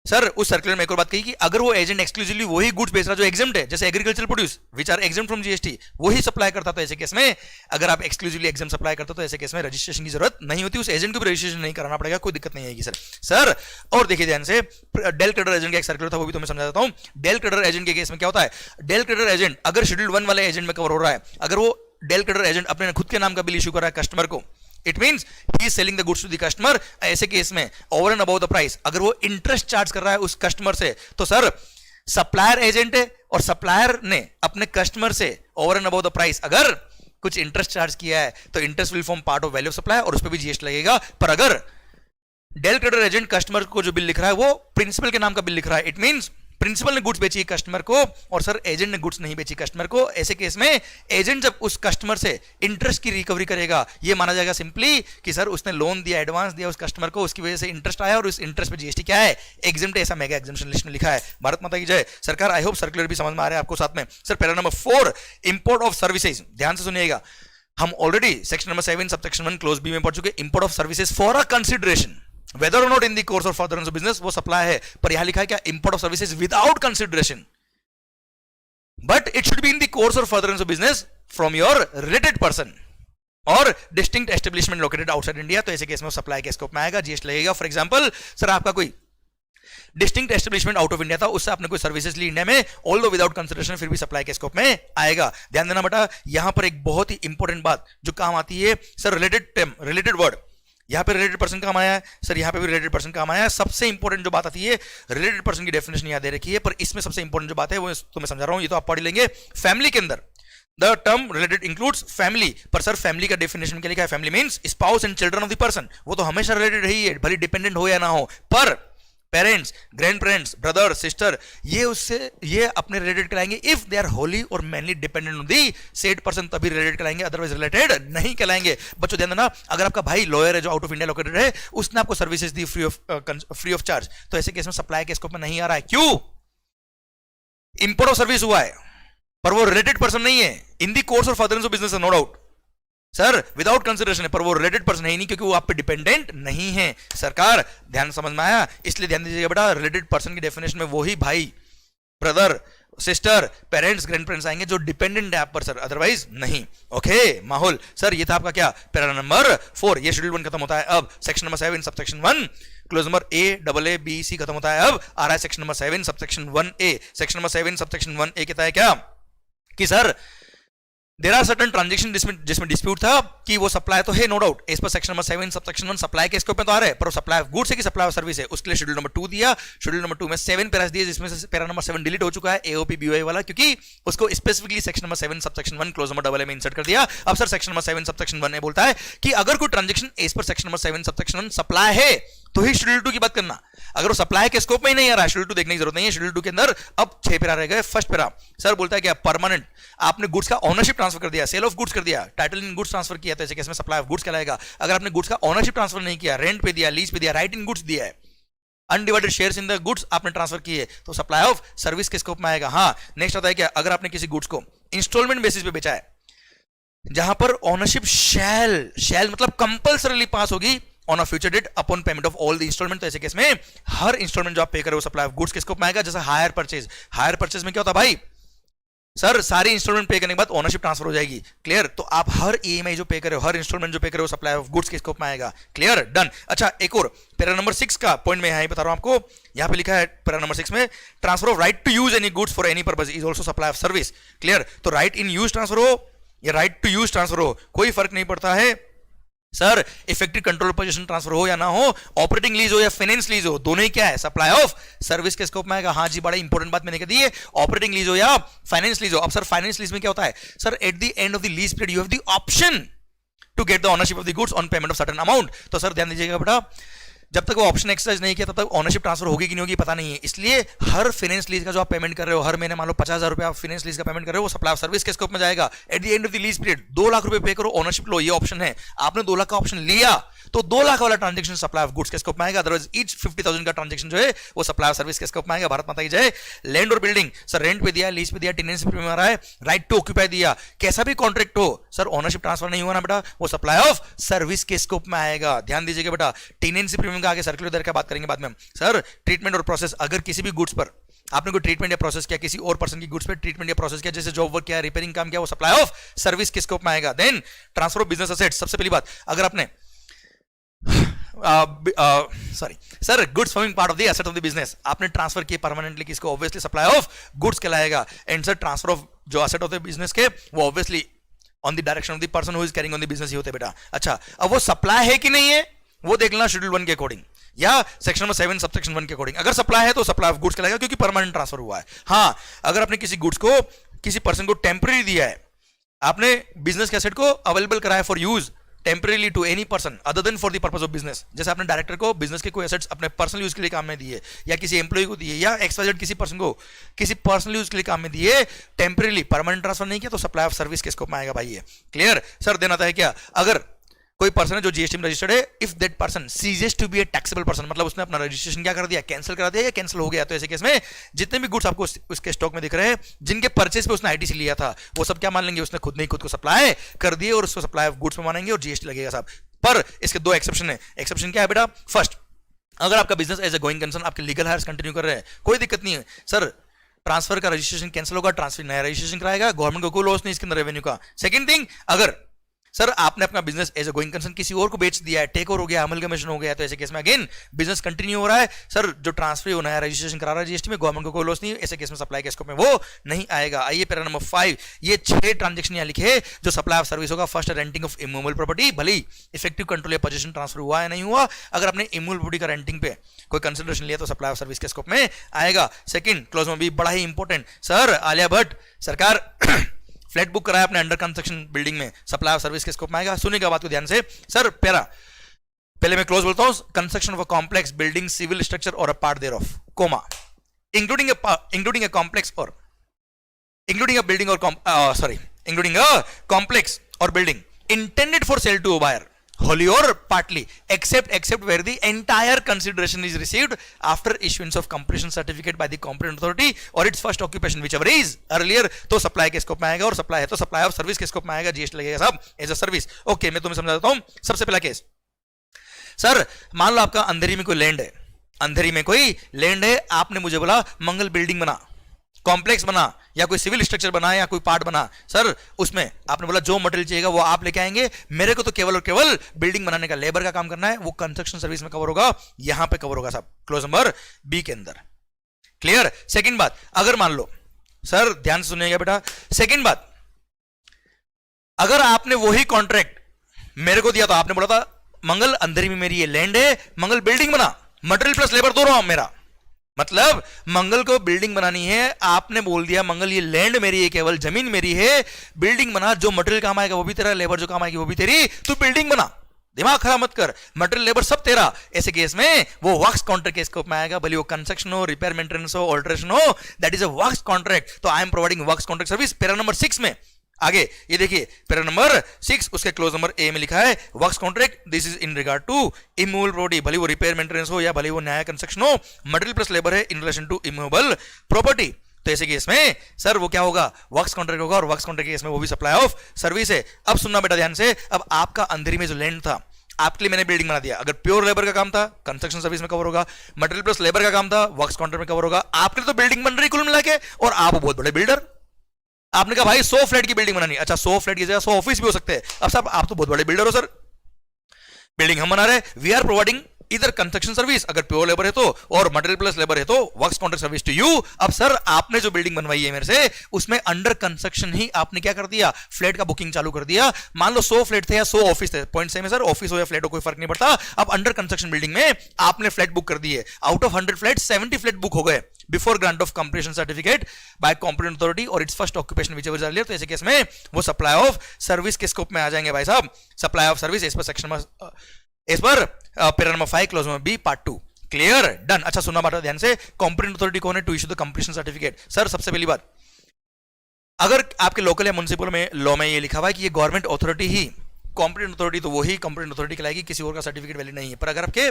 सर उस सर्कुलर में एक और बात कही कि अगर वो एजेंट एक्सक्लूसिवली वही गुड्स बेच रहा जो एग्जेम्प्ट है जैसे agriculture produce which are exempt from GST वही सप्लाई करता तो ऐसे केस में अगर आप एक्सक्लूसिवली एग्जाम सप्लाई करते तो ऐसे केस में रजिस्ट्रेशन की जरूरत नहीं होती उस एजेंट को भी रजिस्ट्रेशन नहीं कराना पड़ेगा कोई दिक्कत नहीं आएगी सर और देखिए ध्यान से डेल क्रेडिटर एजेंट का एक सर्कुलर था वो भी तो मैं समझा देता हूं डेल क्रेडिटर एजेंट के केस में क्या होता है डेल क्रेडिटर एजेंट अगर शेड्यूल 1 वाले एजेंट में कवर हो रहा है अगर वो डेल क्रेडिटर एजेंट अपने खुद के नाम का बिल इशू कर रहा है कस्टमर को it means he is selling the goods to the customer ऐसे केस में over and about the price अगर वो इंटरेस्ट चार्ज कर रहा है उस कस्टमर से तो सर सप्लायर एजेंट है और सप्लायर ने अपने कस्टमर से over and about the price अगर कुछ इंटरेस्ट चार्ज किया है तो interest will form part of value of supply और उस पर भी जीएसटी लगेगा पर अगर डेल क्रेडिटर एजेंट कस्टमर को जो बिल लिख रहा है वो प्रिंसिपल के नाम का बिल लिख रहा है इट मींस प्रिंसिपल ने गुड्स बेची कस्टमर को और सर एजेंट ने गुड्स नहीं बेची कस्टमर को ऐसे केस में एजेंट जब उस कस्टमर से इंटरेस्ट की रिकवरी करेगा ये माना जाएगा सिंपली कि सर उसने लोन दिया एडवांस दिया उस कस्टमर को उसकी वजह से इंटरेस्ट आया और उस इंटरेस्ट पे जीएसटी क्या है एग्जेम्प्ट ऐसा मेगा एग्जेम्पशन लिस्ट में लिखा है भारत माता की जय सरकार आई होप सर्कुलर भी समझ में आ रहा है आपको साथ में sir para number 4 import of services ध्यान से सुनिएगा हम already section number 7 subsection 1 clause B में पढ़ चुके import of services for a consideration whether or not in the course or furtherance of business वो सप्लाई है पर यहां लिखा है क्या import of services without consideration but it should be in the course और furtherance of business from your related person और distinct establishment located outside India तो ऐसे केस में सप्लाई के स्कोप में आएगा जीएसटी लगेगा फॉर एग्जांपल सर आपका कोई distinct establishment out of India था उससे आपने कोई सर्विसेज ली इंडिया में ऑल दो विदाउट कंसिडरेशन फिर भी सप्लाई के स्कोप में आएगा ध्यान देना बेटा यहां पर एक बहुत ही इंपॉर्टेंट बात जो काम आती है sir related term related word यहां पे रिलेटेड पर्सन काम आया है सर यहां पे भी रिलेटेड पर्सन काम आया है सबसे इंपॉर्टेंट जो बात आती है रिलेटेड पर्सन की डेफिनेशन यहां दे रखी है पर इसमें सबसे इंपॉर्टेंट जो बात है वो तो मैं समझा रहा हूं ये तो आप पढ़ लेंगे फैमिली के अंदर the term related includes family पर सर फैमिली का डेफिनेशन क्या लिखा है family means spouse and children of the person वो तो हमेशा रिलेटेड रही है भले डिपेंडेंट हो या ना हो पर parents grand parents brother sister ये अपने रिलेटेड कराएंगे इफ दे आर होली और mainly dependent on the said person तभी रिलेटेड कराएंगे अदरवाइज रिलेटेड नहीं कहलाएंगे बच्चों ध्यान देना अगर आपका भाई लॉयर है जो आउट ऑफ इंडिया लोकेटेड है उसने आपको services the free of charge तो ऐसे केस में सप्लाई के स्कोप में नहीं आ रहा है क्यों इंपोर्ट ऑफ सर्विस हुआ है पर वो रिलेटेड पर्सन नहीं है in the course of furtherance of business no doubt sir without consideration है पर वो रिलेटेड पर्सन है ही नहीं क्योंकि वो आप पे डिपेंडेंट नहीं है सरकार ध्यान समझ में आया इसलिए ध्यान दीजिएगा बेटा रिलेटेड पर्सन की डेफिनेशन में वही भाई brother sister parents grand parents आएंगे जो डिपेंडेंट है आप पर सर अदरवाइज नहीं ओके माहौल सर ये था आपका क्या पैरा नंबर 4 ये शेड्यूल 1 खत्म होता है अब section number 7 subsection 1 clause number A double A B C खत्म होता है अब आ रहा है section number 7 subsection 1 A section number 7 subsection 1 A कहता है क्या कि sir there are certain transaction जिसमें डिस्प्यूट था कि वो सप्लाई तो है, no doubt, as per section number 7 sub section 1 supply के स्कोप में तो आ रहा है, पर सप्लाई ऑफ गुड्स है कि सप्लाई ऑफ सर्विस है, उसके लिए शेड्यूल नंबर 2 दिया। शेड्यूल नंबर 2 में 7 पैरास दिए, जिसमें से पैरा नंबर 7 डिलीट हो चुका है, एओपी बीओए वाला, क्योंकि उसको specifically section number 7 sub section 1 clause number double में इंसर्ट कर दिया। अब sir section number 7 sub section 1 में बोलता है कि अगर कोई transaction as per section number 7 sub section 1 supply है तो ही शेड्यूल 2 की बात करना। अगर वो सप्लाई के स्कोप में ही नहीं आ रहा है, शेड्यूल 2 देखने की जरूरत नहीं है। शेड्यूल 2 के अंदर अब 6 पैरा रह गए। फर्स्ट पैरा सर बोलता है कि परमानेंट आपने गुड्स का ओनरशिप ट्रांसफर कर दिया, सेल ऑफ गुड्स कर दिया, टाइटल इन गुड्स ट्रांसफर किया, तो ऐसे केस में सप्लाई ऑफ गुड्स कहलाएगा। अगर आपने गुड्स का ओनरशिप ट्रांसफर नहीं किया, रेंट पे दिया, लीज पे दिया, राइट इन गुड्स दिया है, undivided shares in the goods आपने ट्रांसफर किए, तो सप्लाई ऑफ सर्विस के स्कोप में आएगा। हाँ, नेक्स्ट आता है क्या, अगर आपने किसी गुड्स को इंस्टॉलमेंट बेसिस पे बेचा है, जहां पर ओनरशिप शैल मतलब कंपल्सरीली पास होगी on a future date upon payment of all the installment, तो ऐसे केस में हर इंस्टॉलमेंट जो आप पे करे वो सप्लाई ऑफ गुड्स के स्कोप में आएगा। जैसे हायर परचेज में क्या होता है भाई, सर सारी इंस्टॉलमेंट पे करने के बाद ओनरशिप ट्रांसफर हो जाएगी, क्लियर। तो आप हर ईएमआई जो पे करे हो, हर इंस्टॉलमेंट जो पे करे हो, सप्लाई ऑफ गुड्स के स्कोप में आएगा, क्लियर, डन। अच्छा, एक और पैरा नंबर 6 का पॉइंट मैं यहां बता रहा हूं आपको, यहां पे लिखा है पैरा नंबर 6 में, transfer of right to use any goods for any purpose is also supply of service, clear. तो राइट इन यूज ट्रांसफर हो या राइट टू यूज ट्रांसफर हो, कोई फर्क नहीं पड़ता है sir. Effective control position transfer हो या ना हो, ऑपरेटिंग लीज हो या फाइनेंस लीज हो, दोनों ही क्या है, सप्लाई ऑफ सर्विस के स्कोप में आएगा। हाँ जी, बड़ा इंपॉर्टेंट बात मैंने कह दी है, ऑपरेटिंग लीज हो या फाइनेंस लीज हो। अब सर फाइनेंस लीज में क्या होता है, sir at the end of the lease period you have the option to get the ownership of the goods on payment of certain amount. तो sir ध्यान दीजिएगा बेटा, जब तक वो ऑप्शन एक्सरसाइज नहीं किया तब तक ओनरशिप ट्रांसफर होगी कि नहीं होगी पता नहीं है। इसलिए हर फाइनेंस लीज का जो आप पेमेंट कर रहे हो, हर महीने मान लो 50,000 रुपए आप फाइनेंस लीज का पेमेंट कर रहे हो, वो सप्लाई ऑफ सर्विस के स्कोप में जाएगा। Eight the end of the lease period 2 lakh रुपए पे करो, ओनरशिप लो, ये ऑप्शन है। आपने 2 लाख का ऑप्शन लिया तो 2 लाख वाला ट्रांजेक्शन सप्लाई ऑफ गुड्स के स्कोप में आएगा। अदरवाइज ईच 50,000 का ट्रांजेक्शन जो है वो सप्लाई ऑफ सर्विस के स्कोप में आएगा। भारत माता की जय। लैंड और बिल्डिंग, सर रेंट पे दिया, लीज पे दिया, टेनेंसी प्रीमियम आ रहा है, राइट टू ऑक्यूपाई दिया, कैसा भी कॉन्ट्रैक्ट हो, सर ओनरशिप ट्रांसफर नहीं हुआ ना बेटा, वो सप्लाई ऑफ सर्विस के स्कोप में आएगा। ध्यान दीजिएगा बेटा, टेनेंसी प्रीमियम का आगे सर्कुलर का बात करेंगे बाद में। सर ट्रीटमेंट और प्रोसेस, अगर किसी भी गुड्स पर आपने कोई ट्रीटमेंट या प्रोसेस किया, किसी और पर्सन की गुड्स पे ट्रीटमेंट या प्रोसेस किया, जैसे जॉब वर्क किया, रिपेयरिंग काम किया, वो सप्लाई ऑफ सर्विस के स्कोप में आएगा। Then transfer of business assets, सबसे पहली बात, अगर आपने sir goods forming part of the asset of the business आपने ट्रांसफर किए परमानेंटली, किसको, ऑब्वियसली सप्लाई ऑफ गुड्स कहलाएगा। एंड सर ट्रांसफर ऑफ जो एसेट ऑफ द बिजनेस के, वो obviously on the direction of the person who is carrying on the business ही होते बेटा। अच्छा, अब वो सप्लाई है कि नहीं है वो देख लेना शेड्यूल 1 के अकॉर्डिंग या सेक्शन नंबर 7 सब सेक्शन 1 के अकॉर्डिंग। अगर सप्लाई है तो सप्लाई ऑफ गुड्स कहलाएगा, क्योंकि परमानेंट ट्रांसफर हुआ है। हाँ, अगर आपने किसी गुड्स को किसी पर्सन को टेम्पररी दिया है, आपने बिजनेस के एसेट को अवेलेबल कराया for use temporary to any person other than for the purpose of business, जैसे आपने डायरेक्टर को बिजनेस के कोई एसेट्स अपने पर्सनल यूज के लिए काम में दिए, या किसी एम्प्लॉय को दिए, या एक्सवाइजेड किसी पर्सन को किसी पर्सनल यूज के लिए काम में दिए, टेम्पररी परमानेंट ट्रांसफर नहीं किया, तो सप्लाई ऑफ सर्विस के स्कोप में आएगा भाई ये, क्लियर। सर देना था है क्या, अगर कोई पर्सन है जो जीएसटी में रजिस्टर्ड है, if that person ceases to be a taxable person, मतलब उसने अपना रजिस्ट्रेशन क्या कर दिया, कैंसिल करा दिया या कैंसिल हो गया, तो ऐसे केस में जितने भी गुड्स आपको उसके स्टॉक में दिख रहे हैं, जिनके परचेज पे उसने आईटीसी लिया था, वो सब क्या मान लेंगे, उसने खुद नहीं खुद को सप्लाई कर दिए और उसको सप्लाई ऑफ गुड्स में मानेंगे और जीएसटी लगेगा साहब। पर इसके 2 एक्सेप्शन है। एक्सेप्शन क्या है बेटा, फर्स्ट, अगर आपका business as a going concern आपके लीगल हायर्स कंटिन्यू कर रहे हैं, कोई दिक्कत नहीं है सर, ट्रांसफर का रजिस्ट्रेशन कैंसिल होगा, ट्रांसफर नया रजिस्ट्रेशन कराएगा, गवर्नमेंट को कोई लॉस नहीं इसके अंदर रेवेन्यू का। सेकंड थिंग, अगर सर आपने अपना business as a going concern किसी और को बेच दिया है, टेक ओवर हो गया, अमलगमेशन हो गया, तो ऐसे केस में अगेन बिजनेस कंटिन्यू हो रहा है, सर जो ट्रांसफर हो नया रजिस्ट्रेशन करा रहा है जीएसटी में, गवर्नमेंट को कोई लॉस नहीं, ऐसे केस में सप्लाई के स्कोप में वो नहीं आएगा। आइए पैरा नंबर 5, ये 6 ट्रांजेक्शन यहां लिखे जो सप्लाई ऑफ सर्विस होगा। First, renting of immovable property, भले इफेक्टिव कंट्रोल या पोजीशन ट्रांसफर हुआ है नहीं हुआ, अगर आपने इमूवेबल प्रॉपर्टी का रेंटिंग पे कोई कंसिडरेशन लिया तो सप्लाई ऑफ सर्विस के स्कोप में आएगा। सेकंड क्लॉज में भी बड़ा ही इंपॉर्टेंट, सर आलिया भट्ट सरकार फ्लैट बुक कराया अपने अंडर कंस्ट्रक्शन बिल्डिंग में, सप्लाई ऑफ सर्विस के स्कोप में आएगा। सुनिएगा बात को ध्यान से सर, पैरा पहले मैं क्लोज बोलता हूं, construction of a complex building, civil structure और a part thereof, comma, including a complex और इंक्लूडिंग अ बिल्डिंग और इंक्लूडिंग अ कॉम्प्लेक्स और building intended for sale to a buyer wholly or partly except where the entire consideration is received after issuance of completion certificate by the competent authority or its first occupation whichever is earlier, तो supply के scope में आएगा, और supply है तो supply of service के scope में आएगा, जीएसटी लगेगा साहब एज अ सर्विस। ओके, मैं तुम्हें समझा देता हूं। सबसे पहला केस, सर मान लो आपका अंधेरी में कोई लैंड है, अंधेरी में कोई लैंड है, आपने मुझे बोला मंगल बिल्डिंग बना, कॉम्प्लेक्स बना, या कोई सिविल स्ट्रक्चर बना, या कोई पार्ट बना, सर उसमें आपने बोला जो मटेरियल चाहिएगा वो आप लेके आएंगे, मेरे को तो केवल और केवल बिल्डिंग बनाने का लेबर का काम करना है, वो कंस्ट्रक्शन सर्विस में कवर होगा, यहां पे कवर होगा साहब, क्लोज नंबर बी के अंदर, क्लियर। सेकंड बात, अगर मान लो, सर ध्यान से सुनिएगा बेटा, सेकंड बात, अगर आपने वही कॉन्ट्रैक्ट मेरे को दिया तो आपने बोला था मंगल अंधेरी में मेरी ये लैंड है, मंगल बिल्डिंग बना, मटेरियल प्लस लेबर दो रहा मेरा, मतलब मंगल को बिल्डिंग बनानी है, आपने बोल दिया मंगल ये लैंड मेरी है, केवल जमीन मेरी है, बिल्डिंग बना, जो मटेरियल काम आएगा वो भी तेरा, लेबर जो काम आएगी वो भी तेरी, तू बिल्डिंग बना, दिमाग खराब मत कर, मटेरियल लेबर सब तेरा। ऐसे केस में वो वर्क्स कॉन्ट्रैक्ट के स्कोप में आएगा, भले वो कंस्ट्रक्शन हो, रिपेयर मेंटेनेंस हो, ऑल्टरेशन हो, that is a works contract. तो I am providing works contract service. Para number 6 में आगे ये देखिए, पैरा नंबर 6 उसके क्लोज नंबर ए में लिखा है works contract, this is in regard to immovable property, भले वो रिपेयर मेंटेनेंस हो या भले वो नया कंस्ट्रक्शन हो, मटेरियल प्लस लेबर है in relation to immovable property. तो ऐसे केस में सर वो क्या होगा, वर्क्स कॉन्ट्रैक्ट होगा, और वर्क्स कॉन्ट्रैक्ट के केस में वो भी सप्लाई ऑफ सर्विस है। अब सुनना बेटा ध्यान से, अब आपका अंधेरी में जो लैंड था आपके लिए मैंने बिल्डिंग बना दिया, अगर प्योर लेबर का काम था कंस्ट्रक्शन सर्विस में कवर होगा, मटेरियल प्लस लेबर का काम था वर्क्स कॉन्ट्रैक्ट में कवर होगा, आपके लिए तो बिल्डिंग बन रही कुल मिला के, और आप बहुत बड़े बिल्डर, आपने कहा भाई 100 फ्लैट की बिल्डिंग बनानी, अच्छा 100 फ्लैट की जगह 100 ऑफिस भी हो सकते हैं। अब साहब आप तो बहुत बड़े बिल्डर हो सर, बिल्डिंग हम बना रहे, वी आर प्रोवाइडिंग इधर कंस्ट्रक्शन सर्विस, अगर प्योर लेबर है तो, और मटेरियल प्लस लेबर है तो works contract service to you. अब सर आपने जो बिल्डिंग बनवाई है मेरे से, उसमें अंडर कंस्ट्रक्शन ही आपने क्या कर दिया, फ्लैट का बुकिंग चालू कर दिया। मान लो 100 फ्लैट थे या 100 ऑफिस थे, पॉइंट सेम है सर, ऑफिस हो या फ्लैट हो कोई फर्क नहीं पड़ता। अब अंडर कंस्ट्रक्शन बिल्डिंग में आपने फ्लैट बुक कर दिए, out of 100 flat 70 flat book हो गए before grant of completion certificate by competent authority और it's first occupation whichever earlier. तो ऐसे केस में वो सप्लाई ऑफ सर्विस के स्कोप में आ जाएंगे भाई साहब, supply of service as per section इस पर para number 5 clause number B part 2। Clear, done. अच्छा सुनना बात ध्यान से, कॉम्पिटेंट अथॉरिटी कौन है to issue the completion certificate. Sir सबसे पहली बात, अगर आपके लोकल या म्युनिसिपल में लॉ में ये लिखा हुआ है कि ये गवर्नमेंट अथॉरिटी ही कॉम्पिटेंट अथॉरिटी, तो वही कॉम्पिटेंट अथॉरिटी कहलाएगी, किसी और का सर्टिफिकेट वैलिड नहीं है। पर अगर आपके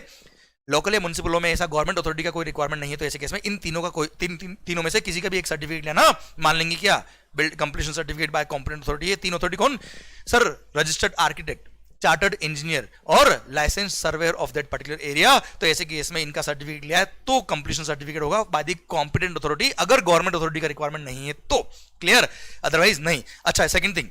लोकल या म्युनिसिपल लॉ में ऐसा गवर्नमेंट अथॉरिटी का कोई रिक्वायरमेंट नहीं है, तो ऐसे केस में इन तीनों का कोई तीनों में से किसी का भी एक सर्टिफिकेट लेना मान लेंगे क्या, build completion certificate by competent authority है। तीन अथॉरिटी कौन sir, registered architect, chartered engineer और license surveyor of that particular area. तो ऐसे केस में इनका सर्टिफिकेट लिया है तो कंप्लीशन सर्टिफिकेट होगा बाय द कॉम्पिटेंट अथॉरिटी, अगर गवर्नमेंट अथॉरिटी का रिक्वायरमेंट नहीं है तो। क्लियर, अदरवाइज नहीं। अच्छा सेकंड थिंग,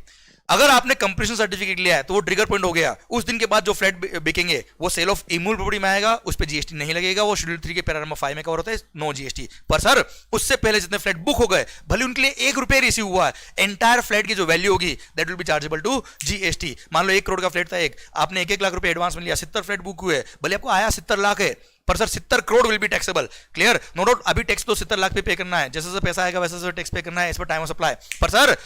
अगर आपने कंप्लीशन सर्टिफिकेट लिया है तो वो ट्रिगर पॉइंट हो गया, उस दिन के बाद जो फ्लैट बिकेंगे वो सेल ऑफ इमूवेबल प्रॉपर्टी में आएगा, उस पर जीएसटी नहीं लगेगा, वो शेड्यूल 3 के पैरा नंबर 5 में कवर होता है, नो जीएसटी। पर सर उससे पहले जितने फ्लैट बुक हो गए, भले उनके लिए 1 रुपया रिसीव हुआ है, एंटायर फ्लैट की जो वैल्यू होगी that will be chargeable to GST. मान लो 1 करोड़ का फ्लैट था, आपने 1 लाख रुपए एडवांस में लिया, 70 फ्लैट बुक हुए, भले आपको आया 70 लाख है, पर sir 70 crore will be taxable. Clear, no doubt अभी टैक्स तो 70 लाख पे करना है, जैसे पैसा आएगा वैसे टैक्स पे करना है, इस पर टाइम ऑफ सप्लाई। पर सर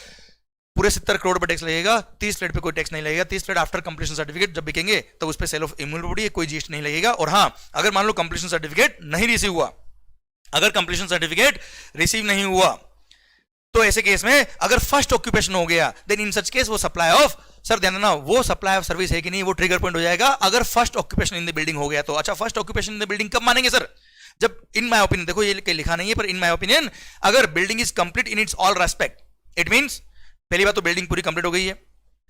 पूरे 70 करोड़ पे टैक्स लगेगा, 30 फ्लैट पे कोई टैक्स नहीं लगेगा, 30 फ्लैट आफ्टर कंप्लीशन सर्टिफिकेट जब बिकेंगे तो उस पे सेल ऑफ इमूवेबल प्रॉपर्टी कोई जीएसटी नहीं लगेगा। और हाँ, अगर मान लो कंप्लीशन सर्टिफिकेट नहीं रिसीव हुआ, अगर कंप्लीशन सर्टिफिकेट रिसीव नहीं हुआ तो ऐसे केस में अगर फर्स्ट ऑक्यूपेशन हो गया, देन इन सच केस वो सप्लाई ऑफ, सर ध्यान देना, वो सप्लाई ऑफ सर्विस है कि नहीं वो ट्रिगर पॉइंट हो जाएगा अगर first occupation in the building हो गया तो। अच्छा first occupation in the building कब मानेंगे सर, जब इन माय ओपिनियन, देखो ये लिखा नहीं है पर इन माय ओपिनियन अगर building is complete in its all respect, it means पहली बात तो बिल्डिंग पूरी कंप्लीट हो गई है,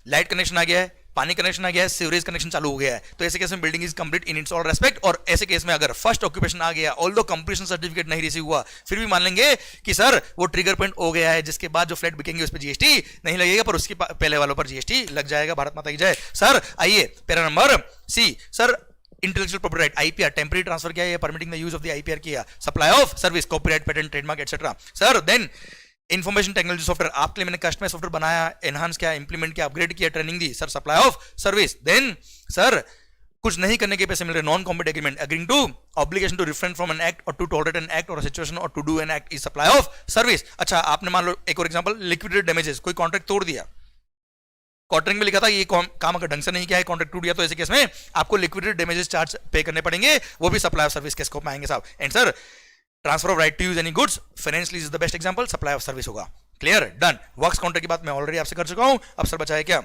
लाइट कनेक्शन आ गया है, पानी कनेक्शन आ गया है, सीवरेज कनेक्शन चालू हो गया है, तो ऐसे केस में building is complete in its all respect. और ऐसे केस में अगर फर्स्ट ऑक्यूपेशन आ गया, ऑल्दो कंप्लीशन सर्टिफिकेट नहीं रिसीव हुआ, फिर भी मान लेंगे कि सर वो ट्रिगर पॉइंट हो गया है, जिसके बाद जो फ्लैट बिकेंगे उस पर जीएसटी नहीं लगेगा, पर उसके पहले वालों पर जीएसटी लग जाएगा। भारत माता की जय। सर आइए para number C, sir intellectual property right, IPR temporary transfer किया है, permitting the use of the IPR किया, supply of service, copyright, patent, trademark etcetera. Sir then information technology software, आपके लिए मैंने कस्टमाइज सॉफ्टवेयर बनाया, enhance किया, implement किया, upgrade किया, ट्रेनिंग दी, sir supply of service. Then sir कुछ नहीं करने के पैसे मिल रहे, non compete agreement, agreeing to obligation to refrain from an act or to tolerate an act or situation or to do an act is supply of service. अच्छा आपने मान लो एक और एग्जांपल, लिक्विडेटेड डैमेजेस, कोई कॉन्ट्रैक्ट तोड़ दिया, contract में लिखा था ये काम अगर ढंग से नहीं किया है, कॉन्ट्रैक्ट टूट गया, तो ऐसे केस में आपको लिक्विडेटेड डैमेजेस चार्ज पे करने पड़ेंगे, वो भी सप्लाई ऑफ सर्विस के स्कोप में आएंगे साहब। And sir transfer of right to use any goods, financial is the best example, supply of service होगा। Clear, done. वर्क्स कॉन्ट्रैक्ट की बात मैं ऑलरेडी आपसे कर चुका हूं, अब सर बचा है क्या,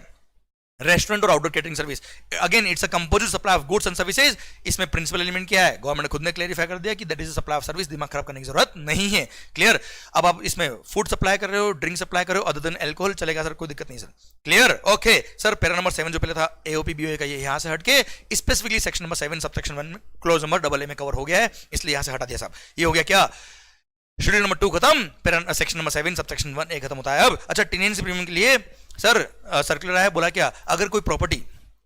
रेस्टोरेंट और outdoor catering service. Again it's a composite supply of goods and services. इसमें प्रिंसिपल एलिमेंट क्या है, गवर्नमेंट ने खुद ने क्लेरिफाई कर दिया कि that is supply of service, दिमाग खराब करने की जरूरत नहीं है। क्लियर, अब आप इसमें फूड सप्लाई कर रहे हो, ड्रिंक सप्लाई कर रहे हो, अदर देन अल्कोहल चलेगा सर, कोई दिक्कत नहीं sir. Clear, okay sir. Para number 7 जो पहले था एओपी बीओए का, ये यहां से हटके स्पेसिफिकली सेक्शन नंबर 7 सबसेक्शन 1 में क्लोज नंबर AA में कवर हो गया है, इसलिए यहां से हटा दिया साहब। ये हो गया क्या, शेड्यूल नंबर 2 खत्म, para section number 7 subsection 1A खत्म होता है अब। अच्छा टेनेंसी प्रीमियम के लिए सर सर्कुलर आया, बोला क्या, अगर कोई प्रॉपर्टी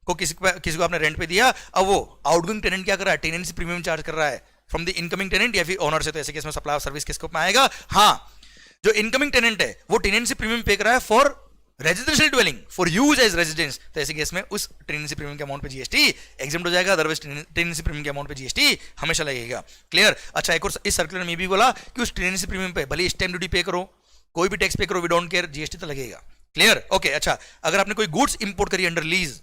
को किसी को आपने रेंट पे दिया, अब वो आउटगोइंग टेनेंट क्या कर रहा है, टेनेंसी प्रीमियम चार्ज कर रहा है फ्रॉम द इनकमिंग टेनेंट या फिर ओनर से, तो ऐसे केस में सप्लाई ऑफ सर्विस के स्कोप में आएगा। हाँ जो इनकमिंग टेनेंट है वो टेनेंसी प्रीमियम पे कर रहा है for residential dwelling for use as residence, तो ऐसे केस में उस टेनेंसी प्रीमियम के अमाउंट पे जीएसटी एग्जेम्प्ट हो जाएगा, अदरवाइज टेनेंसी प्रीमियम के अमाउंट पे जीएसटी हमेशा लगेगा। क्लियर? अच्छा, एक और इस सर्कुलर में भी बोला कि उस टेनेंसी प्रीमियम पे भले स्टैम्प ड्यूटी पे करो, कोई भी टैक्स पे करो, वी डोंट केयर, जीएसटी तो लगेगा। क्लियर? ओके। अच्छा, अगर आपने कोई गुड्स इंपोर्ट करी under lease,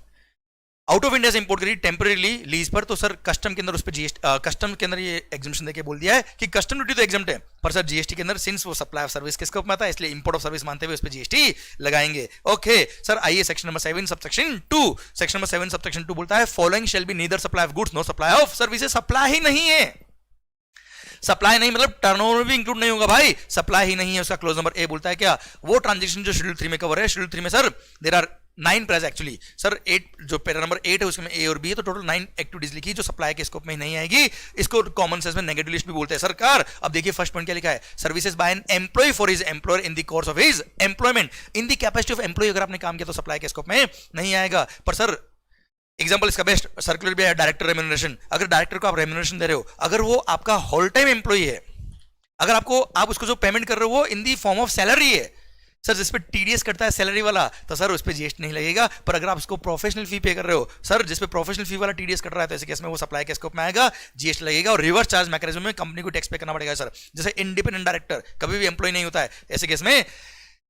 out of India से इंपोर्ट करी टेम्परेरी लीज पर, तो सर कस्टम के अंदर उस पर जीएसटी, कस्टम के अंदर ये एग्जामिशन देके बोल दिया है कि कस्टम ड्यूटी तो एग्जाम्प्ट है, पर सर जीएसटी के अंदर सिंस वो सप्लाई ऑफ सर्विस के स्कोप में आता है, इसलिए इंपोर्ट ऑफ सर्विस मानते हुए उस पर जीएसटी लगाएंगे। ओके सर, आइए section number 7 subsection 2। Section number 7 subsection 2 बोलता है following shall be neither supply of goods no supply of services. Supply ही नहीं है, सप्लाई नहीं मतलब टर्नओवर भी इंक्लूड नहीं होगा भाई, सप्लाई ही नहीं है उसका। क्लोज नंबर ए बोलता है क्या, वो ट्रांजेक्शन जो शेड्यूल 3 में कवर है, शेड्यूल 3 में sir there are 9 price actually sir 8, जो पैरा नंबर 8 है उसमें ए और बी है, तो टोटल 9 एक्टिविटीज लिखी जो सप्लाई के स्कोप में नहीं आएगी। इसको कॉमन सेंस में नेगेटिव लिस्ट भी बोलते हैं सरकार। अब देखिए फर्स्ट पॉइंट क्या लिखा है, services by an employee for his employer in the course of his employment in the capacity of employee, अगर आपने काम किया तो सप्लाई के स्कोप में नहीं आएगा। पर सर एग्जाम्पल इसका बेस्ट सर्कुलर भी है, डायरेक्टर रेम्यूनरेशन। अगर डायरेक्टर को आप रेम्यूनरेशन दे रहे हो, अगर वो आपका होल टाइम एम्प्लॉय है, अगर आप उसको जो पेमेंट कर रहे हो वो इन दी फॉर्म ऑफ सैलरी है सर, जिस पे टीडीएस कटता है सैलरी वाला, तो सर उस पे जीएसटी नहीं लगेगा। पर अगर आप उसको प्रोफेशनल फी पे कर रहे हो सर, जिस पे प्रोफेशनल फी वाला टीडीएस कट रहा है, तो ऐसे केस में वो सप्लाई के स्कोप में आएगा, जीएसटी लगेगा। और रिवर्स चार्ज मैकेनिज्म में कंपनी को टैक्स पे करना पड़ेगा सर। जैसे इंडिपेंडेंट डायरेक्टर कभी भी एम्प्लॉय नहीं होता है, ऐसे केस में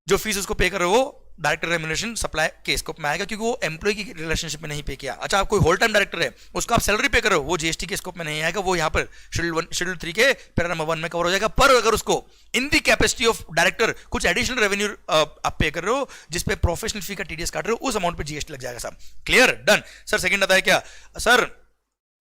जो फीस उसको पे कर रहे हो डायरेक्टर रेम्यूनरेशन सप्लाई के स्कोप में आएगा, क्योंकि वो एम्प्लॉय की रिलेशनशिप में नहीं पे किया। अच्छा, आप कोई होल टाइम डायरेक्टर है, उसको आप सैलरी पे कर रहे हो, वो जीएसटी के स्कोप में नहीं आएगा, वो यहाँ पर शेड्यूल 3 के पैरा नंबर 1 में कवर हो जाएगा। पर अगर उसको इन दी कैपेसिटी ऑफ डायरेक्टर कुछ एडिशनल रेवेन्यू आप पे कर रहे हो, जिसपे प्रोफेशनल फी का टीडीएस काट रहे हो, उस अमाउंट पे जीएसटी लग जाएगा sir. Clear? Done sir. Second आता है क्या sir,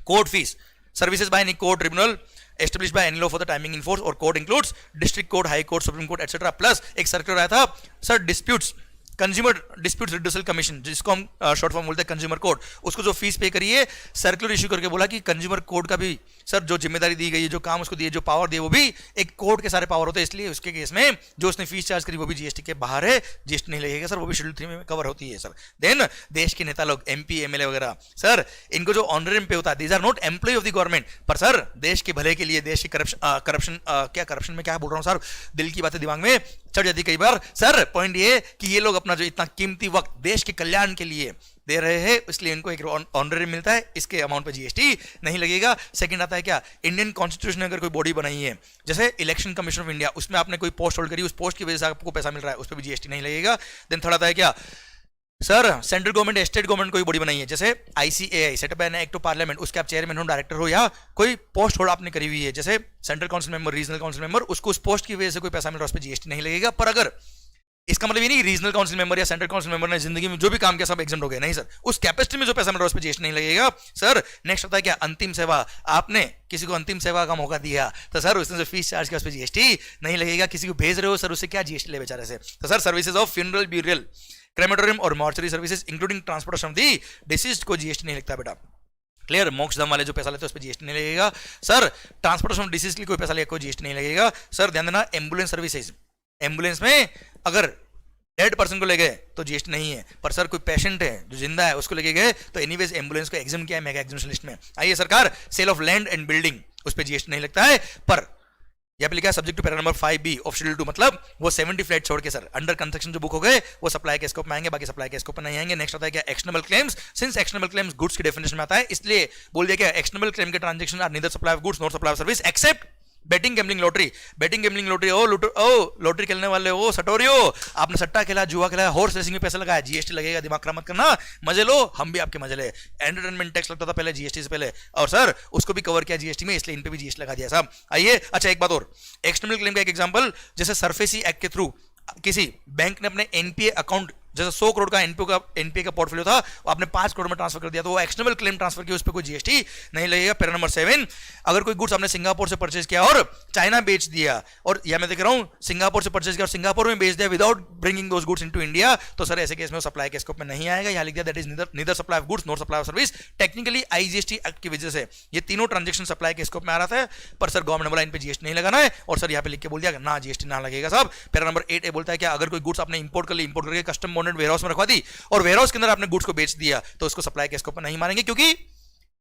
court fees, services by any court tribunal established by any law for the timing in force, और court includes district court, high court, supreme court, etc. Plus एक circular आया था sir, disputes, consumer dispute redressal commission, जिसको हम short form बोलते हैं consumer court, उसको जो फीस पे करिए, सर्कुलर इशू करके बोला कि कंज्यूमर कोर्ट का भी सर जो जिम्मेदारी दी गई है, जो काम उसको दिए, जो पावर दिए, वो भी एक कोर्ट के सारे पावर होते हैं, इसलिए उसके केस में जो उसने फीस चार्ज करी वो भी जीएसटी के बाहर है, जीएसटी नहीं लगेगा सर, वो भी शेड्यूल 3 में कवर होती है सर। देन देश के नेता लोग, एमपी एमएलए वगैरह सर, इनको जो ऑनरेरियम पे होता है, these are not employee of the government, पर सर देश के भले के लिए, देश की करप्शन में क्या बोल रहा हूँ सर, दिल की बातें दिमाग में चढ़ जाती कई बार सर। पॉइंट ये कि ये लोग अपना जो इतना कीमती वक्त देश के कल्याण के लिए दे रहे हैं, इसलिए इनको एक ऑनरेरियम मिलता है, इसके अमाउंट पे जीएसटी नहीं लगेगा। सेकंड आता है क्या, इंडियन कॉन्स्टिट्यूशन ने अगर कोई बॉडी बनाई है, जैसे इलेक्शन कमीशन ऑफ इंडिया, उसमें आपने कोई पोस्ट होल्ड करी, उस पोस्ट की वजह से आपको पैसा मिल रहा है, उस पर भी जीएसटी नहीं लगेगा। देन थर्ड आता है क्या sir, central government state government कोई बॉडी बनाई है, जैसे ICAI setup an act of parliament, उसके आप चेयरमैन हो, डायरेक्टर हो, या कोई पोस्ट होल्ड आपने करी हुई है, जैसे central council member, regional council member, उसको उस पोस्ट की वजह से कोई पैसा मिल रहा है, उस पर जीएसटी नहीं लगेगा। पर अगर इसका मतलब ये नहीं रीजनल काउंसिल मेंबर या सेंट्रल काउंसिल मेंबर ने जिंदगी में जो भी काम किया सब एग्जाम हो गए, नहीं सर, उस कैपेसिटी में जो पैसा मिल रहा है उस पर जीएसटी नहीं लगेगा सर। नेक्स्ट आता है क्या, अंतिम सेवा, आपने किसी को अंतिम सेवा का मौका दिया, तो सर उसने जो फीस चार्ज किया उस पर जीएसटी नहीं लगेगा। किसी को भेज रहे हो सर, उससे क्या जीएसटी ले बेचारे से, तो sir services of funeral, burial, crematorium और mortuary services including transportation of the deceased को जीएसटी नहीं लगता बेटा। क्लियर? मोक्षधाम वाले जो पैसा लेते हैं उस पर जीएसटी नहीं लगेगा सर। ट्रांसपोर्टेशन ऑफ डिसीज के लिए कोई पैसा लेगा, कोई जीएसटी नहीं लगेगा सर। ध्यान देना, एम्बुलेंस सर्विसेज, एम्बुलेंस में अगर डेड पर्सन को ले गए तो जीएसटी नहीं है, पर सर कोई पेशेंट है जो जिंदा है उसको लेके गए तो एनीवेज एम्बुलेंस को एग्जाम किया है मेगा एग्जामिनेशन लिस्ट में। आइए सरकार, sale of land and building, उस पर जीएसटी नहीं लगता है। पर यहाँ पे लिखा है subject to para number 5B of schedule 2, मतलब वो 70 फ्लैट छोड़ के सर अंडर कंस्ट्रक्शन जो बुक हो गए वो सप्लाई के स्कोप में आएंगे, बाकी सप्लाई के स्कोप में नहीं आएंगे। नेक्स्ट आता है क्या, actionable claims, since actionable claims goods की डेफिनेशन में आता है, इसलिए बोल दिया क्या, एक्शनेबल क्लेम के transaction are neither supply of goods not supply of service except betting gambling lottery. Betting gambling lottery, ओ लॉटरी खेलने वाले, ओ सटोरियो, आपने सट्टा खेला, जुआ खेला, हॉर्स रेसिंग में पैसा लगाया, जीएसटी लगेगा, दिमाग खराब मत करना, मजे लो, हम भी आपके मजे ले। एंटरटेनमेंट टैक्स लगता था पहले जीएसटी से पहले, और सर उसको भी कवर किया जीएसटी में, इसलिए इन पे भी जीएसटी लगा दिया साहब। आइए, अच्छा एक बात और, एक्सटर्नल क्लेम का एक एग्जांपल, जैसे सरफेसी एक्ट के थ्रू किसी बैंक ने अपने एनपीए अकाउंट, जैसे 100 करोड़ का एनपीए का पोर्टफोलियो था, वो आपने 5 करोड़ में ट्रांसफर कर दिया, तो वो एक्शनेबल क्लेम ट्रांसफर किया, उस पर कोई जीएसटी नहीं लगेगा। पैरा नंबर 7, अगर कोई गुड्स आपने सिंगापुर से परचेज किया और चाइना बेच दिया, और या मैं देख रहा हूं सिंगापुर से परचेज किया और सिंगापुर में बेच दिया विदाउट ब्रिंगिंग दोस गुड्स इनटू इंडिया, तो सर ऐसे केस में सप्लाई के स्कोप में नहीं आएगा। यहां लिख दिया that is neither supply of goods not supply of service. Technically IGST act की वजह से ये तीनों ट्रांजेक्शन सप्लाई के स्कोप में आ रहा था, पर सर गवर्नमेंट बोला इन पे जीएसटी नहीं लगाना है, और सर यहां पे लिख के बोल दिया ना जीएसटी ना लगेगा साहब। पैरा नंबर 8A बोलता है कि अगर कोई गुड्स आपने इंपोर्ट कर ली, इंपोर्ट करके कस्टम बॉन्डेड वेयरहाउस में रखवा दी और वेयरहाउस के अंदर आपने गुड्स को बेच दिया, तो उसको सप्लाई के स्कोप में नहीं मानेंगे, क्योंकि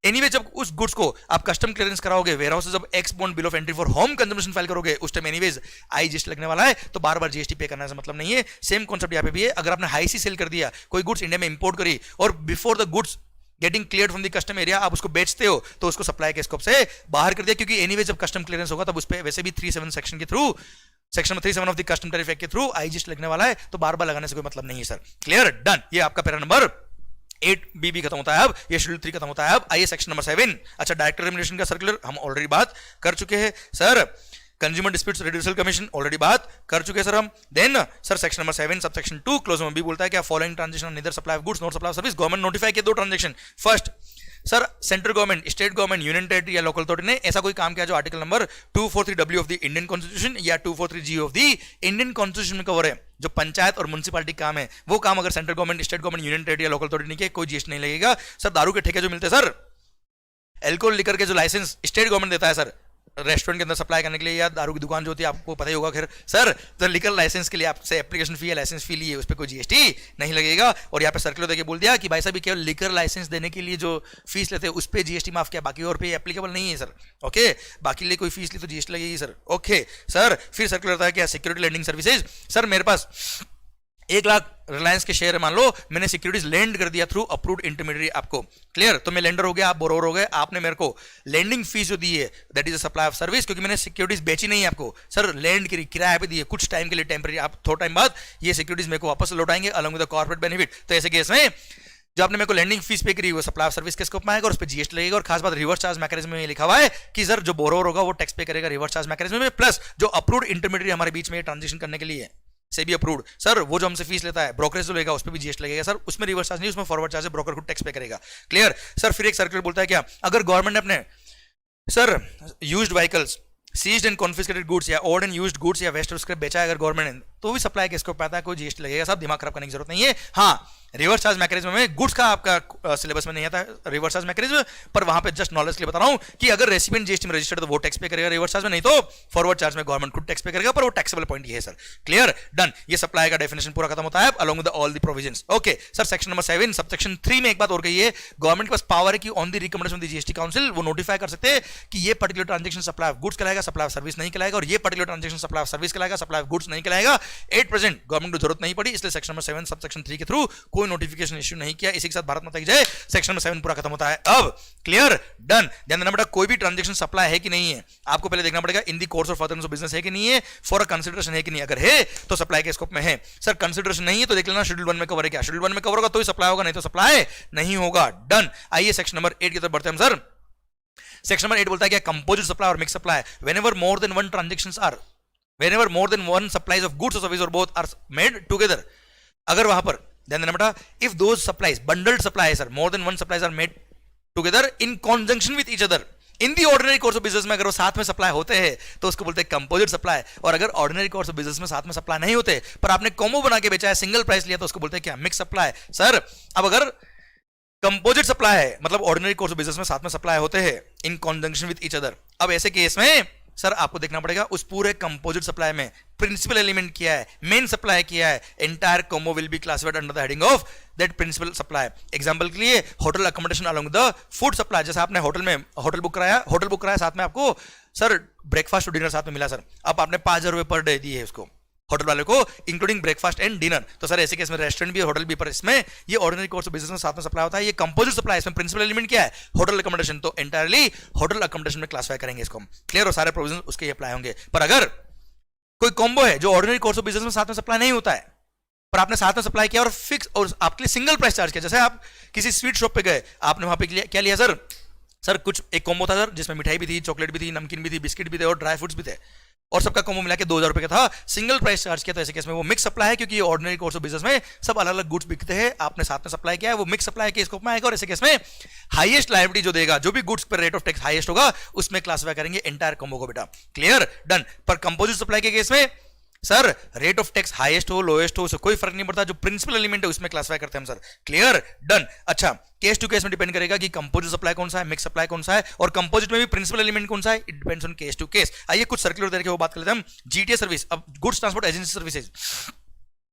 एनीवे जब उस गुड्स को आप कस्टम क्लियरेंस कराओगे, वेयर हाउस जब x point bill of entry for home consumption file करोगे, उस टाइम एनीवेज जीएसटी लगने वाला है, तो बार बार जीएसटी पे करने से मतलब नहीं है। सेम कॉन्सेप्ट यहाँ पे भी है। अगर आपने हाई सी सेल कर दिया, कोई गुड्स इंडिया में इंपोर्ट करी और before the goods getting clear from the custom area आप उसको बेचते हो, तो उसको सप्लाई के स्कोप से बाहर कर दिया, क्योंकि एनीवे जब कस्टम क्लियरेंस होगा तब उस पर वैसे भी 37 सेक्शन के through, section 37 of the custom tariff act के थ्रू आईजीएसटी लगने वाला है, तो बार बार लगाने से कोई मतलब नहीं है सर। Clear, done. ये आपका पैरा नंबर 8 बी खत्म होता है अब, ये शेड्यूल 3 खत्म होता है अब। आइए सेक्शन नंबर 7। अच्छा, डायरेक्टर रेम्युनरेशन का सर्कुलर हम ऑलरेडी बात कर चुके हैं sir. Consumer disputes redressal commission already बात कर चुके हैं सर हम। Then sir section number 7 sub section 2 close में भी बोलता है कि following transaction neither supply of goods not supply of service, government notify के 2 transaction. First sir, central government, state government, union territory या लोकल अथॉरिटी ने ऐसा कोई काम किया जो article number 243W of the Indian constitution या 243G of the Indian constitution में कवर है, जो पंचायत और म्युनिसिपैलिटी काम है, वो काम अगर central government, state government, union territory या लोकल अथॉरिटी ने किया, कोई जीएसटी नहीं लगेगा सर। दारू के ठेके जो मिलते हैं सर, एल्कोहल लिकर के जो लाइसेंस स्टेट गवर्नमेंट देता है सर, रेस्टोरेंट के अंदर सप्लाई करने के लिए, या दारू की दुकान जो होती है आपको पता ही होगा खैर सर, तो लिकर लाइसेंस के लिए आपसे एप्लीकेशन फी या लाइसेंस फी ली है, उस पर कोई जीएसटी नहीं लगेगा। और यहाँ पे सर्कुलर देके बोल दिया कि भाई साहब केवल लिकर लाइसेंस देने के लिए जो फीस लेते हैं उस पर जीएसटी माफ किया, बाकी और पे एप्लीकेबल नहीं है सर। ओके, बाकी लिए कोई फीस ली तो जीएसटी लगेगी सर। ओके सर, फिर सर्कुलर होता है क्या, सिक्योरिटी लेंडिंग सर्विसेज। सर मेरे पास 1 लाख रिलायंस के शेयर है, मान लो मैंने सिक्योरिटीज लेंड कर दिया थ्रू अप्रूव्ड इंटरमीडिएट आपको। क्लियर, तो मैं लेंडर हो गया, आप बोरोवर हो गए, आपने मेरे को लेंडिंग फीस जो दी है that is a supply of service, क्योंकि मैंने सिक्योरिटीज बेची नहीं है आपको सर, लेंड की किराए पे दी है कुछ टाइम के लिए टेम्परेरी, आप थोड़ा टाइम बाद ये सिक्योरिटीज मेरे को वापस लौटाएंगे along with the corporate benefit. तो ऐसे केस में जो आपने मेरे को लैंडिंग फीस पे करी वो सप्लाई ऑफ सर्विस के स्कोप में आएगा और उस पर जीएसटी लगेगा। और खास बात रिवर्स चार्ज मैकेनिज्म में लिखा हुआ है कि सर जो बोरोवर होगा वो टैक्स पे करेगा रिवर्स चार्ज मैकेनिज्म में, प्लस जो अप्रूव्ड इंटरमीडिएट हमारे बीच में ट्रांजेक्शन करने के लिए से भी अप्रूव्ड सर, वो जो हमसे फीस लेता है ब्रोकरेज जो लेगा उस पर भी जीएसटी लगेगा सर। उसमें रिवर्स चार्ज नहीं, उसमें फॉरवर्ड चार्ज है, ब्रोकर खुद टैक्स पे करेगा। Clear sir. फिर एक सर्कुलर बोलता है क्या, अगर गवर्नमेंट ने अपने sir used vehicles, seized and confiscated goods या ओल्ड एंड यूज्ड गुड्स या वेस्ट स्क्रैप बेचा है अगर गवर्नमेंट ने, तो भी सप्लाई के स्कोप आता है, कोई जीएसटी लगेगा। सब दिमाग खराब करने की जरूरत नहीं है। हाँ, रिवर्स चार्ज मैकेनिज्म में गुड्स का आपका सिलेबस में नहीं आता है रिवर्स चार्ज मैकेनिज्म, पर वहां पे जस्ट नॉलेज के लिए बता रहा हूं कि अगर रेसिपिएंट जीएसटी में रजिस्टर्ड तो वो टैक्स पे करेगा रिवर्स चार्ज में, नहीं तो फॉरवर्ड चार्ज में गवर्नमेंट खुद टैक्स पे करेगा, पर वो टैक्सेबल पॉइंट ये है सर। Clear, done. ये सप्लाई का डेफिनेशन पूरा खत्म होता है along with all the provisions. Okay sir, section number 7 subsection 3 में एक बात और कही है, गवर्नमेंट के पास पावर है कि on the recommendation of the GST council वो नोटिफाई कर सकते हैं कि ये particular transaction supply of goods कहलाएगा, सप्लाई ऑफ सर्विस नहीं कहलाएगा, और ये particular transaction supply of service कहलाएगा, सप्लाई ऑफ गुड्स नहीं कहलाएगा। 8% गवर्नमेंट को जरूरत नहीं पड़ी, इसलिए सेक्शन नंबर 7 सबसेक्शन 3 के थ्रू कोई नोटिफिकेशन इश्यू नहीं किया। इसी के साथ भारत माता की जय, सेक्शन नंबर 7 पूरा खत्म होता है अब। Clear, done. ध्यान देना बेटा, कोई भी ट्रांजेक्शन सप्लाई है कि नहीं है आपको पहले देखना पड़ेगा, in the course of furtherance of business है कि नहीं है, फॉर अ कंसीडरेशन है कि नहीं, अगर है तो सप्लाई के स्कोप में है। सर कंसीडरेशन नहीं है तो देख लेना शेड्यूल 1 में कवर है क्या, शेड्यूल 1 में कवर होगा तो ही सप्लाई होगा, नहीं तो सप्लाई नहीं होगा। डन। आइए सेक्शन नंबर 8 की तरफ बढ़ते हैं सर। सेक्शन नंबर 8 बोलता है क्या, कंपोजिट सप्लाई और mix supply, whenever more than one transactions are, whenever more than one supplies of goods or service or both are made together, अगर वहां पर ध्यान देना बेटा, if those supplies bundled supply है sir, more than one supplies are made together in conjunction with each other in the ordinary course of business में, अगर वो साथ में सप्लाई होते हैं तो उसको बोलते हैं कंपोजिट सप्लाई। और अगर ऑर्डिनरी कोर्स ऑफ बिजनेस में साथ में सप्लाई नहीं होते पर आपने कॉम्बो बना के बेचा है, सिंगल प्राइस लिया, तो उसको बोलते हैं क्या, मिक्स सप्लाई। सर अब अगर कंपोजिट सप्लाई है मतलब ऑर्डिनरी कोर्स ऑफ बिजनेस में साथ में सप्लाई होते हैं इन कॉन्जंक्शन विद ईच अदर, अब ऐसे केस में सर आपको देखना पड़ेगा उस पूरे कंपोजिट सप्लाई में प्रिंसिपल एलिमेंट किया है, मेन सप्लाई किया है, entire combo will be classified under the heading of that principal supply. Example के लिए hotel accommodation along the food supply, जैसे आपने होटल बुक कराया साथ में आपको सर ब्रेकफास्ट और डिनर साथ में मिला सर, अब आपने 5,000 रुपए पर डे दिए उसको होटल वाले को इंक्लूडिंग ब्रेकफास्ट एंड डिनर, तो सर ऐसे केस में रेस्टोरेंट भी होटल भी, पर इसमें ये ऑर्डिनरी कोर्स ऑफ बिजनेस में साथ में सप्लाई होता है, ये कंपोजिट सप्लाई, इसमें प्रिंसिपल एलिमेंट क्या है, होटल अकोमोडेशन, तो एंटायरली होटल अकोमोडेशन में क्लासिफाई करेंगे इसको हम। क्लियर, और सारे प्रोविजन उसके अप्लाई होंगे। पर अगर कोई कॉम्बो है जो ऑर्डिनरी कोर्स ऑफ बिजनेस में साथ में सप्लाई नहीं होता है पर आपने साथ में सप्लाई किया और फिक्स और आपके लिए सिंगल प्राइस चार्ज किया, जैसे आप किसी स्वीट शॉप पे गए, आपने वहां पे क्या लिया सर कुछ एक कॉम्बो था सर जिसमें मिठाई भी थी, चॉकलेट भी थी, नमकीन भी थी, बिस्किट भी थे और ड्राई फ्रूट्स भी थे, और सबका कॉम्बो मिला के 2,000 रुपए का था, सिंगल प्राइस चार्ज किया, तो ऐसे केस में वो मिक्स सप्लाई है, क्योंकि ये ऑर्डिनरी कोर्स ऑफ बिजनेस में सब अलग अलग गुड्स बिकते हैं, आपने साथ में सप्लाई किया है, वो मिक्स सप्लाई के स्कोप में आएगा। और ऐसे केस में हाईएस्ट लायबिलिटी जो देगा, जो भी गुड्स पर रेट ऑफ टैक्स हाईएस्ट होगा उसमें क्लासिफाई करेंगे एंटायर कॉम्बो को बेटा। Clear, done. पर कंपोजिट सप्लाई के केस में sir rate of tax highest हो लोएस्ट हो उससे कोई फर्क नहीं पड़ता, जो प्रिंसिपल एलिमेंट है उसमें क्लासिफाई करते हैं हम सर। Clear, done. अच्छा, केस टू केस में डिपेंड करेगा कि कंपोजिट सप्लाई कौन सा है, मिक्स सप्लाई कौन सा है, और कंपोजिट में भी प्रिंसिपल एलिमेंट कौन सा है, it depends on case to case. आइए कुछ सर्कुलर तरीके वो बात कर लेते हैं हम। जीटीए सर्विस, अब goods transport agency services,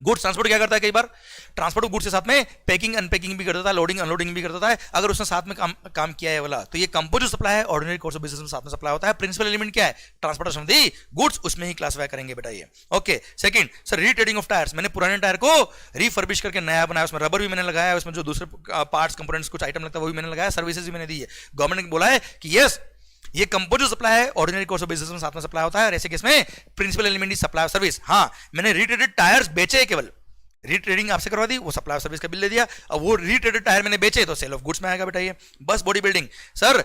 goods transport क्या करता है, कई बार ट्रांसपोर्ट गुड्स के साथ में पैकिंग अनपैकिंग भी कर देता है, लोडिंग अनलोडिंग भी कर देता है। अगर उसने साथ में काम किया है वाला, तो ये कंपोजिट सप्लाई है, ऑर्डिनरी कोर्स ऑफ बिजनेस में साथ में सप्लाई होता है। प्रिंसिपल एलिमेंट क्या है, ट्रांसपोर्टेशन ऑफ दी गुड्स, उसमें ही क्लासिफाई करेंगे बेटा ये। Okay, second sir retreading of tyres, मैंने पुराने टायर को रिफर्बिश करके नया बनाया, उसमें रबर भी मैंने लगाया, उसमें जो दूसरे पार्ट्स कंपोनेंट्स कुछ आइटम लगता है वो भी मैंने लगाया, सर्विसेज भी मैंने दी है। गवर्नमेंट ने बोला है कि यस ये कंपोजिट सप्लाई है, ऑर्डिनरी कोर्स ऑफ बिजनेस में साथ में सप्लाई होता है, और ऐसे केस में principal element is supply of service. हाँ, मैंने रीट्रेडेड टायर्स बेचे, केवल रीट्रेडिंग आपसे करवा दी, वो सप्लाई ऑफ सर्विस का बिल दे दिया। अब वो रीट्रेडेड टायर मैंने बेचे तो सेल ऑफ गुड्स में आएगा बेटा ये। बस बॉडी बिल्डिंग, सर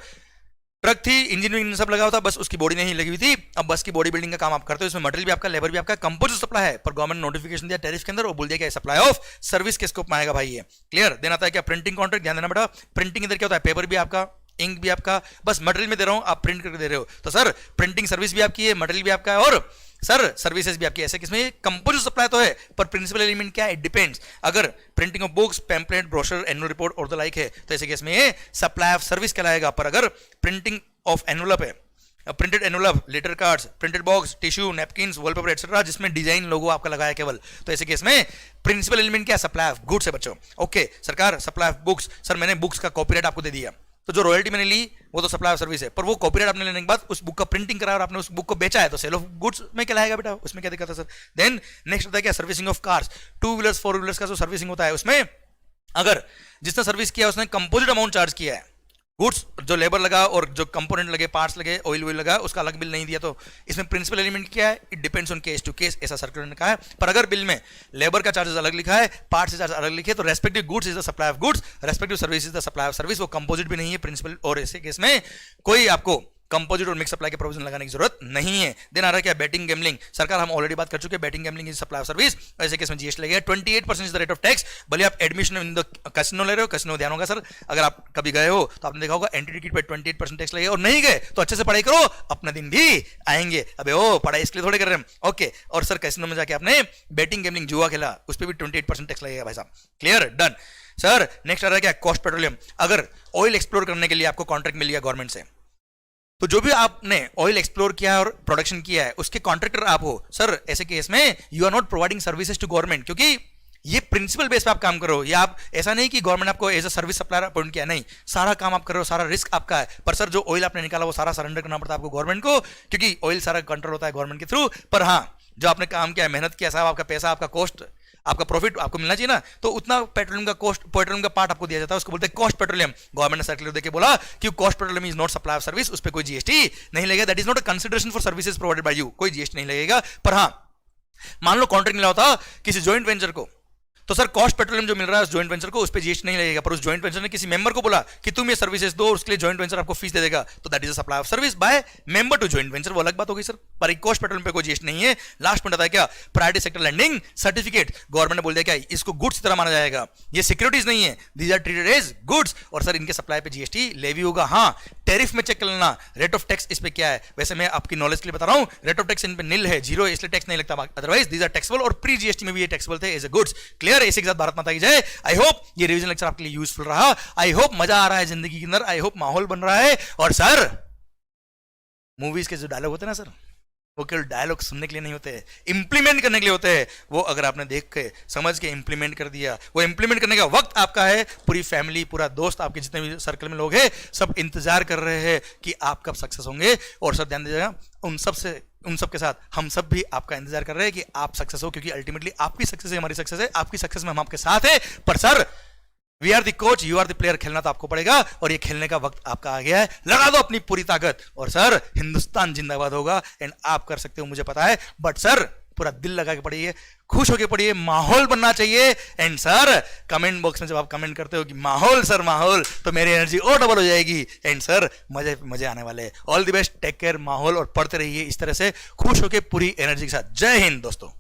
ट्रक थी, इंजीनियरिंग सब लगा होता, बस उसकी बॉडी नहीं लगी हुई थी। अब बस की बॉडी बिल्डिंग का काम आप करते हो, इसमें मटेरियल भी आपका, लेबर भी आपका, कंपोजिट सप्लाई है, पर गवर्नमेंट नोटिफिकेशन दिया टैरिफ के अंदर और बोल दिया कि सप्लाई ऑफ सर्विस के स्कोप में आएगा भाई ये। क्लियर? देना था क्या, प्रिंटिंग कॉन्ट्रैक्ट, ध्यान देना बेटा। प्रिंटिंग इधर क्या होता है, पेपर भी आपका, इंक भी आपका, बस मटेरियल में दे रहा हूं, आप प्रिंट करके दे रहे हो, तो सर प्रिंटिंग सर्विस भी आपकी है, मटेरियल भी आपका है, और सर सर्विसेज भी आपकी। ऐसे किसमें कंपोजिट सप्लाई तो है, पर प्रिंसिपल एलिमेंट क्या है, इट डिपेंड्स। अगर printing of books, pamphlet, brochure, annual report और द लाइक है, तो ऐसे केस में ये सप्लाई ऑफ सर्विस कहलाएगा। पर अगर प्रिंटिंग ऑफ एनवलप है, printed envelope, letter cards, printed box, tissue, napkins, wallpaper etcetera, जिसमें डिजाइन लोगो आपका लगाया केवल, तो ऐसे केस में प्रिंसिपल एलिमेंट क्या है, सप्लाई ऑफ गुड्स है बच्चों। ओके सरकार, सप्लाई ऑफ बुक्स, सर मैंने बुक्स का कॉपीराइट आपको दे दिया, तो जो रॉयल्टी मैंने ली वो तो सप्लाई ऑफ सर्विस है, पर वो कॉपीराइट आपने लेने के बाद उस बुक का प्रिंटिंग कराया और आपने उस बुक को बेचा है, तो सेल ऑफ गुड्स में कहलाएगा बेटा, उसमें क्या दिक्कत है सर। देन नेक्स्ट होता है क्या, servicing of cars, 2 wheelers 4 wheelers का जो सर्विसिंग होता है, उसमें अगर जिसने सर्विस किया उसने कंपोजिट अमाउंट चार्ज किया है, गुड्स जो लेबर लगा और जो कंपोनेंट लगे, पार्ट्स लगे, ऑयल वॉइल लगा, उसका अलग बिल नहीं दिया, तो इसमें प्रिंसिपल एलिमेंट क्या है, it depends on case to case, ऐसा सर्कुलर ने कहा है। पर अगर बिल में लेबर का चार्जेस अलग लिखा है, पार्ट्स से चार्ज अलग लिखे, तो respective goods is the supply of goods, respective service is the supply of service, वो कंपोजिट भी नहीं है प्रिंसिपल, और ऐसे केस में कोई आपको कंपोजिट और मिक्स सप्लाई के प्रोविजन लगाने की जरूरत नहीं है। देन आ रहा है क्या, बैटिंग गैम्बलिंग, सरकार हम ऑलरेडी बात कर चुके हैं, batting gambling is supply of service, ऐसे केस में जीएसटी लगेगा 28% is the rate of tax. भले आप एडमिशन इन द कैसीनो ले रहे हो, कैसीनो ध्यान होगा सर, अगर आप कभी गए हो तो आपने देखा होगा एंट्री टिकट पे 28% टैक्स लगेगा, और नहीं गए तो अच्छे से पढ़ाई करो, अपना दिन भी आएंगे। अबे ओ पढ़ाई इसके लिए थोड़े कर रहे हैं, ओके। और सर कैसीनो में जाके आपने बैटिंग गैम्बलिंग जुआ खेला, उस पर भी 28% टैक्स लगेगा भाई साहब। क्लियर? डन। सर नेक्स्ट आ रहा है क्या, कॉस्ट पेट्रोलियम, अगर ऑयल एक्सप्लोर करने के लिए आपको कॉन्ट्रैक्ट मिल गया गवर्नमेंट से, तो जो भी आपने ऑयल एक्सप्लोर किया है और प्रोडक्शन किया है उसके कॉन्ट्रैक्टर आप हो, सर ऐसे केस में you are not providing services to government, क्योंकि ये प्रिंसिपल बेस पे आप काम करो, या आप ऐसा नहीं कि गवर्नमेंट आपको as a service supplier appoint किया, नहीं, सारा काम आप कर रहे हो, सारा रिस्क आपका है। पर सर जो ऑयल आपने निकाला वो सारा सरेंडर करना पड़ता है आपको गवर्नमेंट को, क्योंकि ऑयल सारा कंट्रोल होता है गवर्नमेंट के थ्रू। पर हाँ, जो आपने काम किया, मेहनत किया साहब, आपका पैसा, आपका कॉस्ट, आपका प्रॉफिट आपको मिलना चाहिए ना, तो उतना पेट्रोलियम का कॉस्ट, पेट्रोलियम का पार्ट आपको दिया जाता है, उसको बोलते हैं कॉस्ट पेट्रोलियम। गवर्नमेंट ने सर्कुलर देके बोला कि cost petroleum is not supply of service, उस पर कोई जीएसटी नहीं लगेगा, that is not a consideration for services provided by you, कोई जीएसटी नहीं लगेगा। पर हाँ, मान लो कॉन्ट्रैक्ट मिला होता किसी ज्वाइंट वेंचर को, तो सर कॉस्ट पेट्रोलियम जो मिल रहा है उस ज्वाइंट वेंचर को, उस पे जीएसटी नहीं लगेगा, पर उस ज्वाइंट वेंचर ने किसी मेंबर को बोला कि तुम ये सर्विसेज दो, उसके लिए ज्वाइंट वेंचर आपको फीस दे देगा, तो that is a supply of service by member to joint venture, वो अलग बात होगी सर। पर कॉस्ट पेट्रोलियम पे कोई जीएसटी नहीं है। लास्ट में आता है क्या, priority sector lending certificate, government ने बोल दिया क्या, इसको गुड्स की तरह माना जाएगा, ये सिक्योरिटीज नहीं है, these are treated as goods, और सर इनके सप्लाई पे जीएसटी लेवी होगा। हाँ, टैरिफ में चेक कर लेना रेट ऑफ टैक्स इस पे क्या है, वैसे मैं आपकी नॉलेज के लिए बता रहा हूं, रेट ऑफ टैक्स इन पे नील है, जीरो, इसलिए टैक्स नहीं लगता, अदरवाइज दीज आर टैक्सेबल, और प्री जीएसटी में भी ये टैक्सेबल थे एज ए गुड्स। क्लियर? इसी के साथ भारत माता की जय। आई होप ये रिवीजन लेक्चर आपके लिए यूजफुल रहा, आई होप मजा आ रहा है जिंदगी के अंदर, आई होप माहौल बन रहा है। और सर मूवीज के जो डायलॉग होते हैं ना सर, वो केवल डायलॉग सुनने के लिए नहीं होते, इंप्लीमेंट करने के लिए होते हैं। वो अगर आपने देख के समझ के इंप्लीमेंट कर दिया, वो इंप्लीमेंट करने का वक्त आपका है। पूरी फैमिली, पूरा दोस्त, आपके जितने भी सर्कल में लोग हैं, सब इंतजार कर रहे हैं कि आप कब सक्सेस होंगे। और सर ध्यान दीजिएगा, उन सब के साथ हम सब भी आपका इंतजार कर रहे हैं कि आप सक्सेस हो, क्योंकि अल्टीमेटली आपकी सक्सेस है हमारी सक्सेस है, आपकी सक्सेस में हम आपके साथ हैं। पर sir we are the coach, you are the player, खेलना तो आपको पड़ेगा, और ये खेलने का वक्त आपका आ गया है, लगा दो अपनी पूरी ताकत, और सर हिंदुस्तान जिंदाबाद होगा, एंड आप कर सकते हो, मुझे पता है। बट सर पूरा दिल लगा के पढ़िए, खुश होके पढ़िए, माहौल बनना चाहिए। एंड सर कमेंट बॉक्स में जब आप कमेंट करते हो कि माहौल सर माहौल, तो मेरी एनर्जी और डबल हो जाएगी, एंड सर मजे आने वाले हैं। All the best, take care, माहौल, और पढ़ते रहिए इस तरह से खुश होके पूरी एनर्जी के साथ। जय हिंद दोस्तों।